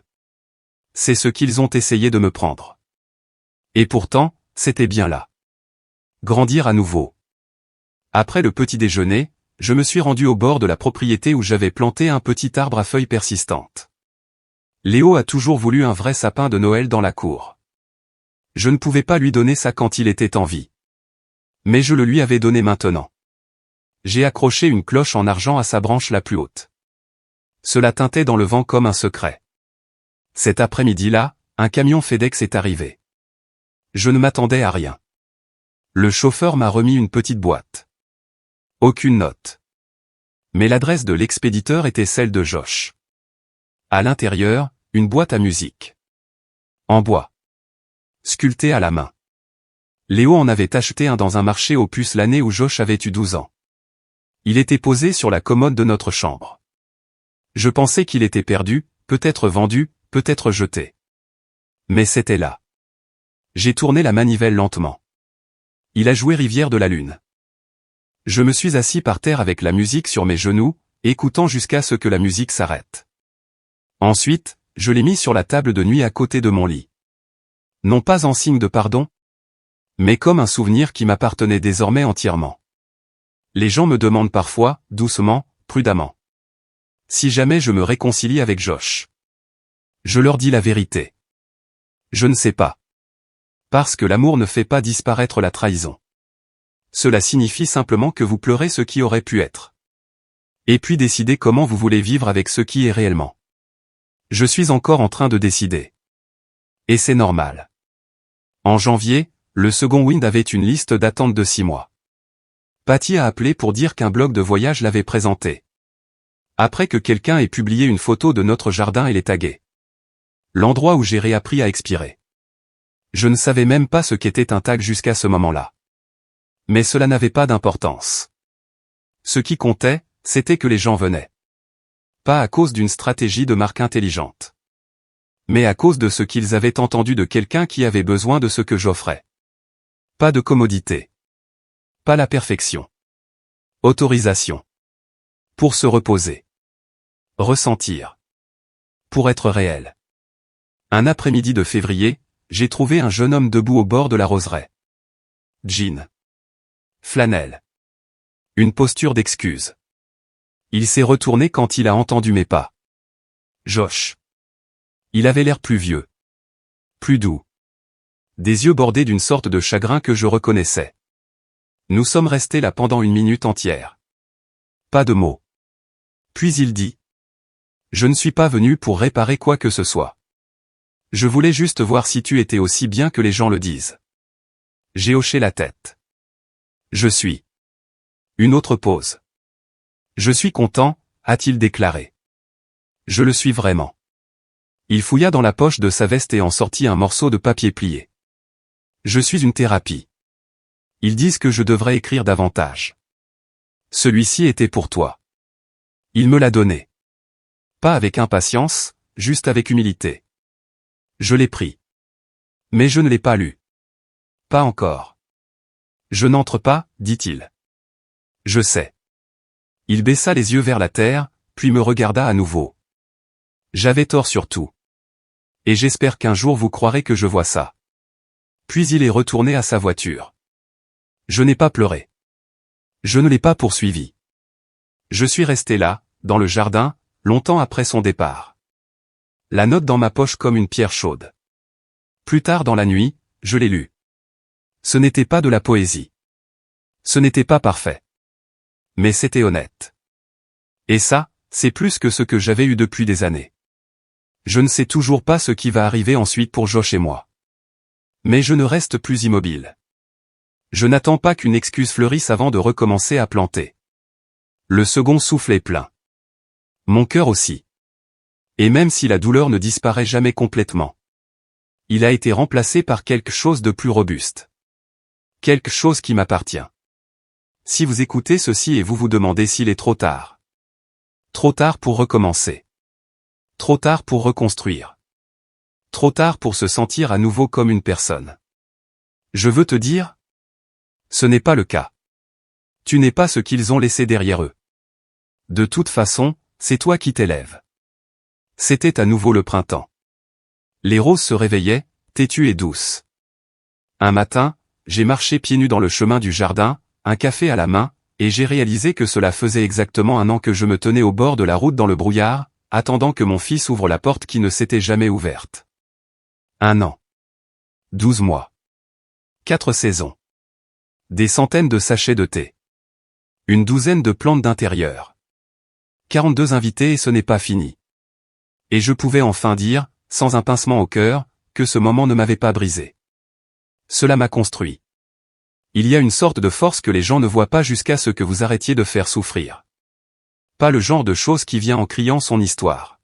C'est ce qu'ils ont essayé de me prendre. Et pourtant, c'était bien là. Grandir à nouveau. Après le petit déjeuner, je me suis rendu au bord de la propriété où j'avais planté un petit arbre à feuilles persistantes. Léo a toujours voulu un vrai sapin de Noël dans la cour. Je ne pouvais pas lui donner ça quand il était en vie. Mais je le lui avais donné maintenant. J'ai accroché une cloche en argent à sa branche la plus haute. Cela tintait dans le vent comme un secret. Cet après-midi-là, un camion FedEx est arrivé. Je ne m'attendais à rien. Le chauffeur m'a remis une petite boîte. Aucune note. Mais l'adresse de l'expéditeur était celle de Josh. À l'intérieur, une boîte à musique. En bois. Sculptée à la main. Léo en avait acheté un dans un marché aux puces l'année où Josh avait eu 12 ans. Il était posé sur la commode de notre chambre. Je pensais qu'il était perdu, peut-être vendu, peut-être jeté. Mais c'était là. J'ai tourné la manivelle lentement. Il a joué Rivière de la Lune. Je me suis assis par terre avec la musique sur mes genoux, écoutant jusqu'à ce que la musique s'arrête. Ensuite, je l'ai mis sur la table de nuit à côté de mon lit. Non pas en signe de pardon, mais comme un souvenir qui m'appartenait désormais entièrement. Les gens me demandent parfois, doucement, prudemment, si jamais je me réconcilie avec Josh. Je leur dis la vérité. Je ne sais pas. Parce que l'amour ne fait pas disparaître la trahison. Cela signifie simplement que vous pleurez ce qui aurait pu être. Et puis décidez comment vous voulez vivre avec ce qui est réellement. Je suis encore en train de décider. Et c'est normal. En janvier, le second Wind avait une liste d'attente de 6 mois. Patty a appelé pour dire qu'un blog de voyage l'avait présenté. Après que quelqu'un ait publié une photo de notre jardin et les tagué. L'endroit où j'ai réappris à expirer. Je ne savais même pas ce qu'était un tag jusqu'à ce moment-là. Mais cela n'avait pas d'importance. Ce qui comptait, c'était que les gens venaient. Pas à cause d'une stratégie de marque intelligente. Mais à cause de ce qu'ils avaient entendu de quelqu'un qui avait besoin de ce que j'offrais. Pas de commodité. Pas la perfection. Autorisation. Pour se reposer. Ressentir. Pour être réel. Un après-midi de février, j'ai trouvé un jeune homme debout au bord de la roseraie. Jean. Flanelle. Une posture d'excuse. Il s'est retourné quand il a entendu mes pas. Josh. Il avait l'air plus vieux. Plus doux. Des yeux bordés d'une sorte de chagrin que je reconnaissais. Nous sommes restés là pendant 1 minute entière. Pas de mots. Puis il dit. Je ne suis pas venu pour réparer quoi que ce soit. Je voulais juste voir si tu étais aussi bien que les gens le disent. J'ai hoché la tête. Je suis. Une autre pause. Je suis content, a-t-il déclaré. Je le suis vraiment. Il fouilla dans la poche de sa veste et en sortit un morceau de papier plié. Je suis une thérapie. Ils disent que je devrais écrire davantage. Celui-ci était pour toi. Il me l'a donné. Pas avec impatience, juste avec humilité. Je l'ai pris. Mais je ne l'ai pas lu. Pas encore. Je n'entre pas, dit-il. Je sais. Il baissa les yeux vers la terre, puis me regarda à nouveau. J'avais tort sur tout. Et j'espère qu'un jour vous croirez que je vois ça. Puis il est retourné à sa voiture. Je n'ai pas pleuré. Je ne l'ai pas poursuivi. Je suis resté là, dans le jardin, longtemps après son départ. La note dans ma poche comme une pierre chaude. Plus tard dans la nuit, je l'ai lue. Ce n'était pas de la poésie. Ce n'était pas parfait. Mais c'était honnête. Et ça, c'est plus que ce que j'avais eu depuis des années. Je ne sais toujours pas ce qui va arriver ensuite pour Josh et moi. Mais je ne reste plus immobile. Je n'attends pas qu'une excuse fleurisse avant de recommencer à planter. Le second souffle est plein. Mon cœur aussi. Et même si la douleur ne disparaît jamais complètement, il a été remplacé par quelque chose de plus robuste. Quelque chose qui m'appartient. Si vous écoutez ceci et vous vous demandez s'il est trop tard. Trop tard pour recommencer. Trop tard pour reconstruire. Trop tard pour se sentir à nouveau comme une personne. Je veux te dire, ce n'est pas le cas. Tu n'es pas ce qu'ils ont laissé derrière eux. De toute façon, c'est toi qui t'élèves. C'était à nouveau le printemps. Les roses se réveillaient, têtues et douces. Un matin, j'ai marché pieds nus dans le chemin du jardin, un café à la main, et j'ai réalisé que cela faisait exactement 1 an que je me tenais au bord de la route dans le brouillard, attendant que mon fils ouvre la porte qui ne s'était jamais ouverte. 1 an. 12 mois. 4 saisons. Des centaines de sachets de thé. Une douzaine de plantes d'intérieur. 42 invités et ce n'est pas fini. Et je pouvais enfin dire, sans un pincement au cœur, que ce moment ne m'avait pas brisé. Cela m'a construit. Il y a une sorte de force que les gens ne voient pas jusqu'à ce que vous arrêtiez de faire souffrir. Pas le genre de chose qui vient en criant son histoire.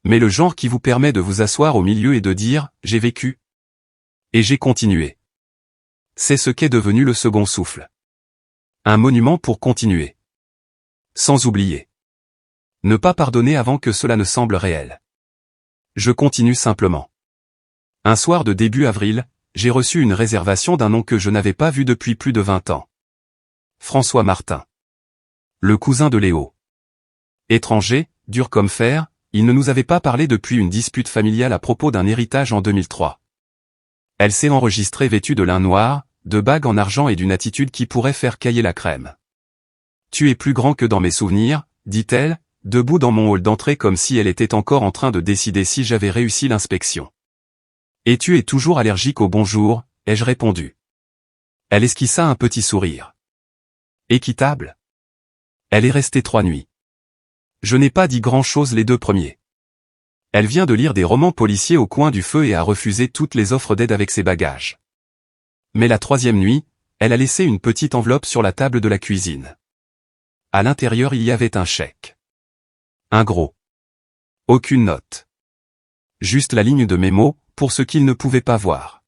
Mais le genre qui vous permet de vous asseoir au milieu et de dire « j'ai vécu ». Et j'ai continué. C'est ce qu'est devenu le second souffle. Un monument pour continuer. Sans oublier. Ne pas pardonner avant que cela ne semble réel. Je continue simplement. Un soir de début avril, j'ai reçu une réservation d'un nom que je n'avais pas vu depuis plus de 20 ans. François Martin. Le cousin de Léo. Étranger, dur comme fer, il ne nous avait pas parlé depuis une dispute familiale à propos d'un héritage en 2003. Elle s'est enregistrée vêtue de lin noir, de bagues en argent et d'une attitude qui pourrait faire cailler la crème. Tu es plus grand que dans mes souvenirs, dit-elle, debout dans mon hall d'entrée comme si elle était encore en train de décider si j'avais réussi l'inspection. Et tu es toujours allergique au bonjour, ai-je répondu. Elle esquissa un petit sourire. Équitable. Elle est restée 3 nuits. Je n'ai pas dit grand-chose les 2 premiers. Elle vient de lire des romans policiers au coin du feu et a refusé toutes les offres d'aide avec ses bagages. Mais la 3e nuit, elle a laissé une petite enveloppe sur la table de la cuisine. À l'intérieur il y avait un chèque. Un gros. Aucune note. Juste la ligne de mémo, pour ce qu'il ne pouvait pas voir.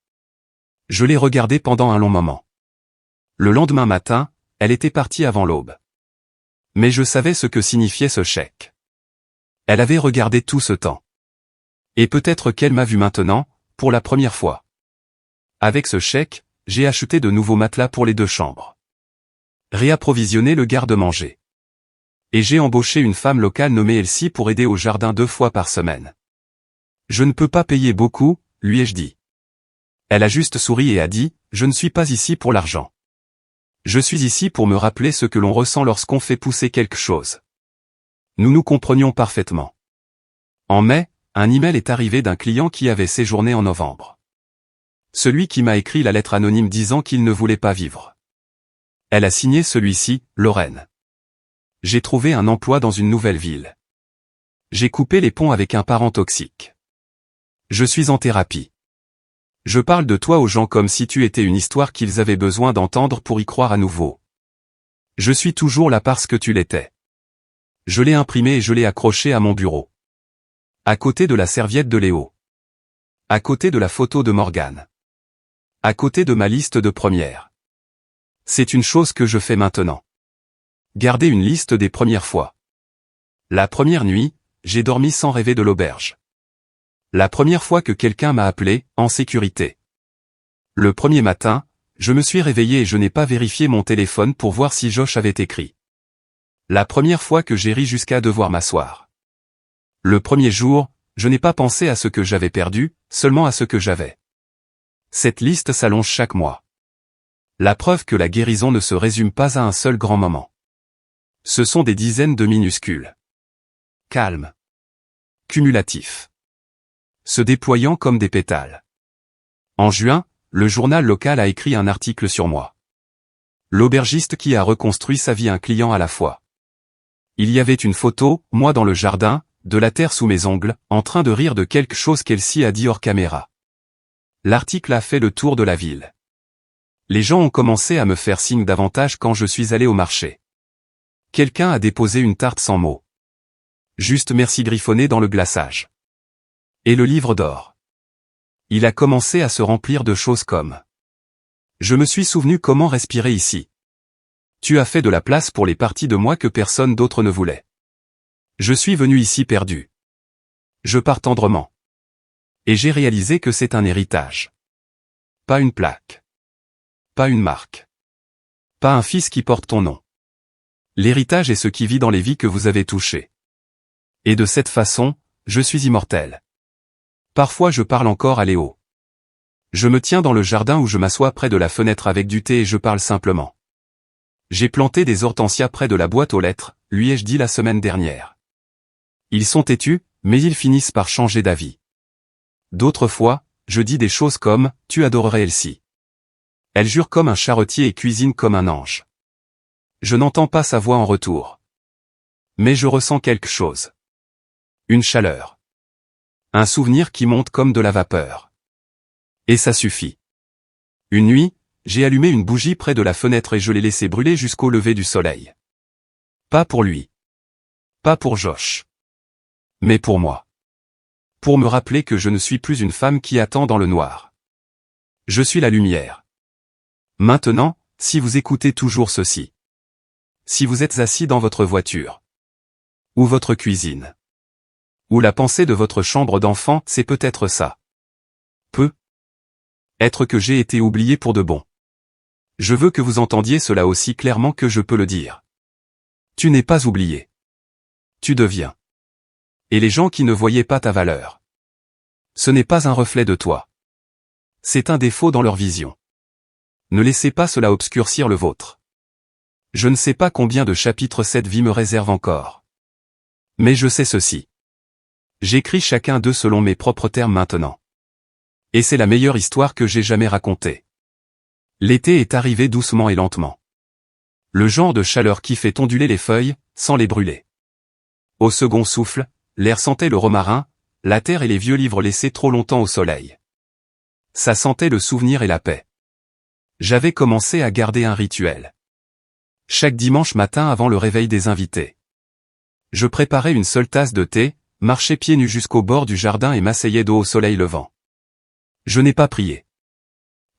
Je l'ai regardé pendant un long moment. Le lendemain matin, elle était partie avant l'aube. Mais je savais ce que signifiait ce chèque. Elle avait regardé tout ce temps. Et peut-être qu'elle m'a vu maintenant, pour la première fois. Avec ce chèque, j'ai acheté de nouveaux matelas pour les 2 chambres. Réapprovisionné le garde-manger. Et j'ai embauché une femme locale nommée Elsie pour aider au jardin 2 fois par semaine. Je ne peux pas payer beaucoup, lui ai-je dit. Elle a juste souri et a dit, je ne suis pas ici pour l'argent. Je suis ici pour me rappeler ce que l'on ressent lorsqu'on fait pousser quelque chose. Nous nous comprenions parfaitement. En mai, un email est arrivé d'un client qui avait séjourné en novembre. Celui qui m'a écrit la lettre anonyme disant qu'il ne voulait pas vivre. Elle a signé celui-ci, Lorraine. J'ai trouvé un emploi dans une nouvelle ville. J'ai coupé les ponts avec un parent toxique. Je suis en thérapie. Je parle de toi aux gens comme si tu étais une histoire qu'ils avaient besoin d'entendre pour y croire à nouveau. Je suis toujours là parce que tu l'étais. Je l'ai imprimé et je l'ai accroché à mon bureau. À côté de la serviette de Léo. À côté de la photo de Morgane. À côté de ma liste de premières. C'est une chose que je fais maintenant. Garder une liste des premières fois. La première nuit, j'ai dormi sans rêver de l'auberge. La première fois que quelqu'un m'a appelé, en sécurité. Le premier matin, je me suis réveillé et je n'ai pas vérifié mon téléphone pour voir si Josh avait écrit. La première fois que j'ai ri jusqu'à devoir m'asseoir. Le premier jour, je n'ai pas pensé à ce que j'avais perdu, seulement à ce que j'avais. Cette liste s'allonge chaque mois. La preuve que la guérison ne se résume pas à un seul grand moment. Ce sont des dizaines de minuscules. Calmes. Cumulatifs. Se déployant comme des pétales. En juin, le journal local a écrit un article sur moi. L'aubergiste qui a reconstruit sa vie un client à la fois. Il y avait une photo, moi dans le jardin, de la terre sous mes ongles, en train de rire de quelque chose qu'Elsie a dit hors caméra. L'article a fait le tour de la ville. Les gens ont commencé à me faire signe davantage quand je suis allé au marché. Quelqu'un a déposé une tarte sans mots. Juste merci griffonné dans le glaçage. Et le livre d'or. Il a commencé à se remplir de choses comme. Je me suis souvenu comment respirer ici. Tu as fait de la place pour les parties de moi que personne d'autre ne voulait. Je suis venu ici perdu. Je pars tendrement. Et j'ai réalisé que c'est un héritage. Pas une plaque. Pas une marque. Pas un fils qui porte ton nom. L'héritage est ce qui vit dans les vies que vous avez touchées. Et de cette façon, je suis immortel. Parfois je parle encore à Léo. Je me tiens dans le jardin où je m'assois près de la fenêtre avec du thé et je parle simplement. J'ai planté des hortensias près de la boîte aux lettres, lui ai-je dit la semaine dernière. Ils sont têtus, mais ils finissent par changer d'avis. D'autres fois, je dis des choses comme « Tu adorerais Elsie ». Elle jure comme un charretier et cuisine comme un ange. Je n'entends pas sa voix en retour. Mais je ressens quelque chose. Une chaleur. Un souvenir qui monte comme de la vapeur. Et ça suffit. Une nuit, j'ai allumé une bougie près de la fenêtre et je l'ai laissée brûler jusqu'au lever du soleil. Pas pour lui. Pas pour Josh. Mais pour moi. Pour me rappeler que je ne suis plus une femme qui attend dans le noir. Je suis la lumière. Maintenant, si vous écoutez toujours ceci. Si vous êtes assis dans votre voiture. Ou votre cuisine. Ou la pensée de votre chambre d'enfant, c'est peut-être ça. Être que j'ai été oublié pour de bon. Je veux que vous entendiez cela aussi clairement que je peux le dire. Tu n'es pas oublié. tu deviens. Et les gens qui ne voyaient pas ta valeur. Ce n'est pas un reflet de toi. C'est un défaut dans leur vision. Ne laissez pas cela obscurcir le vôtre. Je ne sais pas combien de chapitres cette vie me réserve encore. Mais je sais ceci. J'écris chacun d'eux selon mes propres termes maintenant. Et c'est la meilleure histoire que j'ai jamais racontée. L'été est arrivé doucement et lentement. Le genre de chaleur qui fait onduler les feuilles, sans les brûler. Au second souffle, l'air sentait le romarin, la terre et les vieux livres laissés trop longtemps au soleil. Ça sentait le souvenir et la paix. J'avais commencé à garder un rituel. Chaque dimanche matin avant le réveil des invités. Je préparais une seule tasse de thé, marchais pieds nus jusqu'au bord du jardin et m'asseyais dos au soleil levant. Je n'ai pas prié.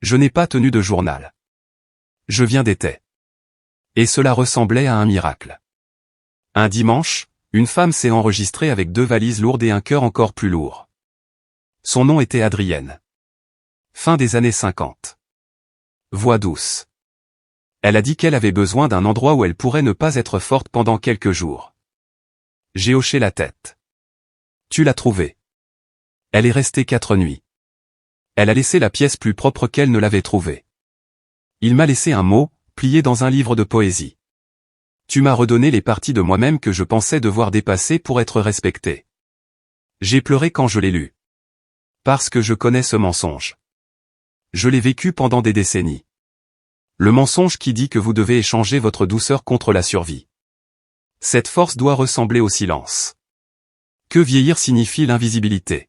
Je n'ai pas tenu de journal. Je viens d'été. Et cela ressemblait à un miracle. Un dimanche, une femme s'est enregistrée avec 2 valises lourdes et un cœur encore plus lourd. Son nom était Adrienne. Fin des années 50. Voix douce. Elle a dit qu'elle avait besoin d'un endroit où elle pourrait ne pas être forte pendant quelques jours. J'ai hoché la tête. Tu l'as trouvée. Elle est restée 4 nuits. Elle a laissé la pièce plus propre qu'elle ne l'avait trouvée. Il m'a laissé un mot, plié dans un livre de poésie. Tu m'as redonné les parties de moi-même que je pensais devoir dépasser pour être respecté. J'ai pleuré quand je l'ai lu. Parce que je connais ce mensonge. Je l'ai vécu pendant des décennies. Le mensonge qui dit que vous devez échanger votre douceur contre la survie. Cette force doit ressembler au silence. Que vieillir signifie l'invisibilité.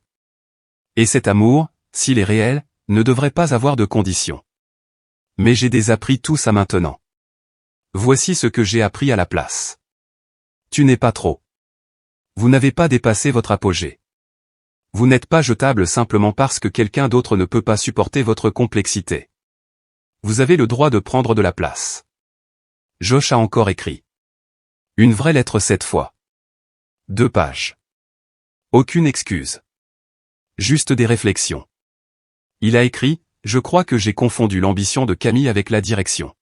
Et cet amour, s'il est réel, ne devrait pas avoir de conditions. Mais j'ai désappris tout ça maintenant. Voici ce que j'ai appris à la place. Tu n'es pas trop. Vous n'avez pas dépassé votre apogée. Vous n'êtes pas jetable simplement parce que quelqu'un d'autre ne peut pas supporter votre complexité. Vous avez le droit de prendre de la place. Josh a encore écrit. Une vraie lettre cette fois. 2 pages. Aucune excuse. Juste des réflexions. Il a écrit, je crois que j'ai confondu l'ambition de Camille avec la direction.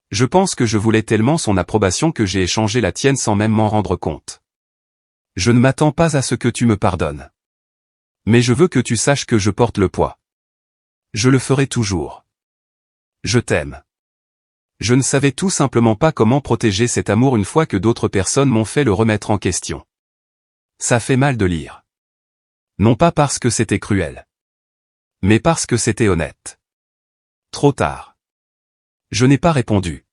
Je pense que je voulais tellement son approbation que j'ai échangé la tienne sans même m'en rendre compte. Je ne m'attends pas à ce que tu me pardonnes. Mais je veux que tu saches que je porte le poids. Je le ferai toujours. Je t'aime. Je ne savais tout simplement pas comment protéger cet amour une fois que d'autres personnes m'ont fait le remettre en question. Ça fait mal de lire. Non pas parce que c'était cruel. Mais parce que c'était honnête. Trop tard. Je n'ai pas répondu.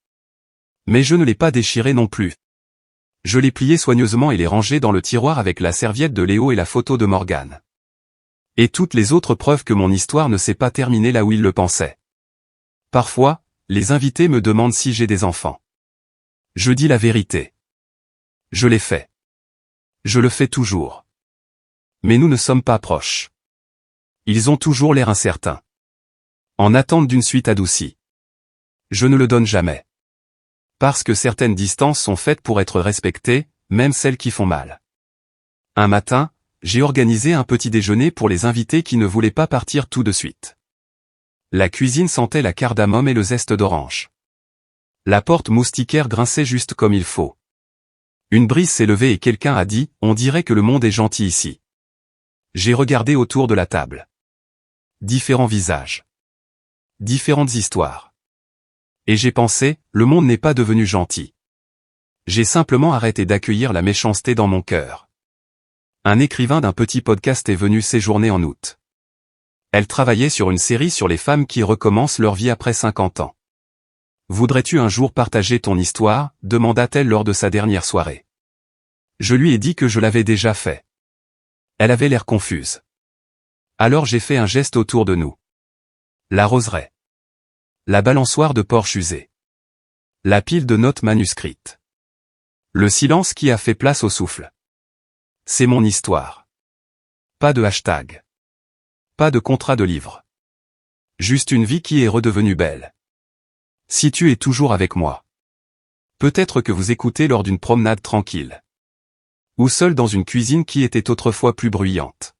Mais je ne l'ai pas déchiré non plus. Je l'ai plié soigneusement et l'ai rangé dans le tiroir avec la serviette de Léo et la photo de Morgane. Et toutes les autres preuves que mon histoire ne s'est pas terminée là où il le pensait. Parfois, les invités me demandent si j'ai des enfants. Je dis la vérité. Je l'ai fait. Je le fais toujours. Mais nous ne sommes pas proches. Ils ont toujours l'air incertains. En attente d'une suite adoucie. Je ne le donne jamais. Parce que certaines distances sont faites pour être respectées, même celles qui font mal. Un matin, j'ai organisé un petit déjeuner pour les invités qui ne voulaient pas partir tout de suite. La cuisine sentait la cardamome et le zeste d'orange. La porte moustiquaire grinçait juste comme il faut. Une brise s'est levée et quelqu'un a dit, on dirait que le monde est gentil ici. J'ai regardé autour de la table. Différents visages. Différentes histoires. Et j'ai pensé, le monde n'est pas devenu gentil. J'ai simplement arrêté d'accueillir la méchanceté dans mon cœur. Un écrivain d'un petit podcast est venu séjourner en août. Elle travaillait sur une série sur les femmes qui recommencent leur vie après 50 ans. Voudrais-tu un jour partager ton histoire, demanda-t-elle lors de sa dernière soirée. Je lui ai dit que je l'avais déjà fait. Elle avait l'air confuse. Alors j'ai fait un geste autour de nous. La roseraie. La balançoire de porche usée. La pile de notes manuscrites. Le silence qui a fait place au souffle. C'est mon histoire. Pas de hashtag. Pas de contrat de livre. Juste une vie qui est redevenue belle. Si tu es toujours avec moi. Peut-être que vous écoutez lors d'une promenade tranquille. Ou seul dans une cuisine qui était autrefois plus bruyante.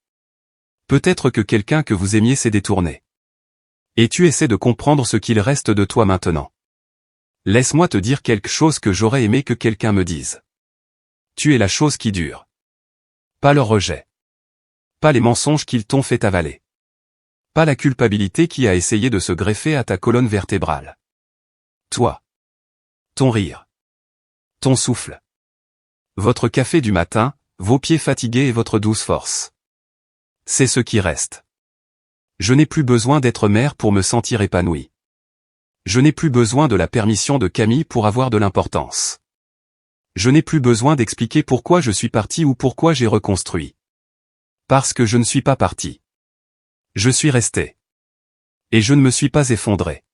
Peut-être que quelqu'un que vous aimiez s'est détourné. Et tu essaies de comprendre ce qu'il reste de toi maintenant. Laisse-moi te dire quelque chose que j'aurais aimé que quelqu'un me dise. Tu es la chose qui dure. Pas leur rejet. Pas les mensonges qu'ils t'ont fait avaler. Pas la culpabilité qui a essayé de se greffer à ta colonne vertébrale. Toi. Ton rire. Ton souffle. Votre café du matin, vos pieds fatigués et votre douce force. C'est ce qui reste. Je n'ai plus besoin d'être mère pour me sentir épanoui. Je n'ai plus besoin de la permission de Camille pour avoir de l'importance. Je n'ai plus besoin d'expliquer pourquoi je suis parti ou pourquoi j'ai reconstruit. Parce que je ne suis pas parti. Je suis resté. Et je ne me suis pas effondré.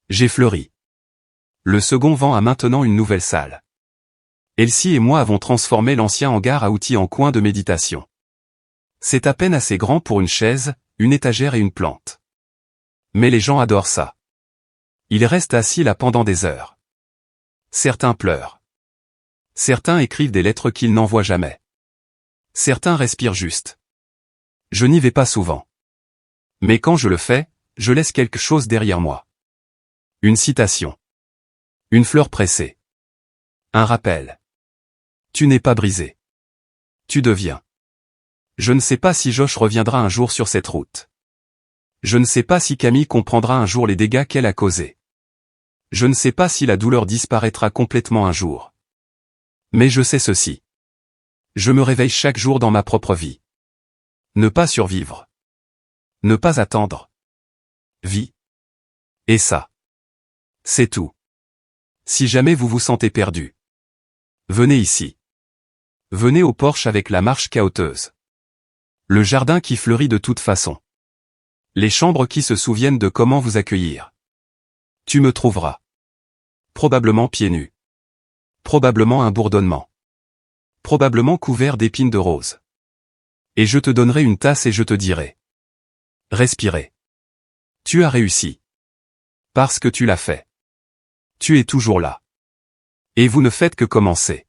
J'ai fleuri. Le second vent a maintenant une nouvelle salle. Elsie et moi avons transformé l'ancien hangar à outils en coin de méditation. C'est à peine assez grand pour une chaise, une étagère et une plante. Mais les gens adorent ça. Ils restent assis là pendant des heures. Certains pleurent. Certains écrivent des lettres qu'ils n'envoient jamais. Certains respirent juste. Je n'y vais pas souvent. Mais quand je le fais, je laisse quelque chose derrière moi. Une citation. Une fleur pressée. Un rappel. Tu n'es pas brisé. Tu deviens. Je ne sais pas si Josh reviendra un jour sur cette route. Je ne sais pas si Camille comprendra un jour les dégâts qu'elle a causés. Je ne sais pas si la douleur disparaîtra complètement un jour. Mais je sais ceci. Je me réveille chaque jour dans ma propre vie. Ne pas survivre. Ne pas attendre. Vie. Et ça. C'est tout. Si jamais vous vous sentez perdu. Venez ici. Venez au porche avec la marche cahoteuse. Le jardin qui fleurit de toute façon. Les chambres qui se souviennent de comment vous accueillir. Tu me trouveras. Probablement pieds nus. Probablement un bourdonnement. Probablement couvert d'épines de rose. Et je te donnerai une tasse et je te dirai. Respirez. Tu as réussi. Parce que tu l'as fait. Tu es toujours là. Et vous ne faites que commencer.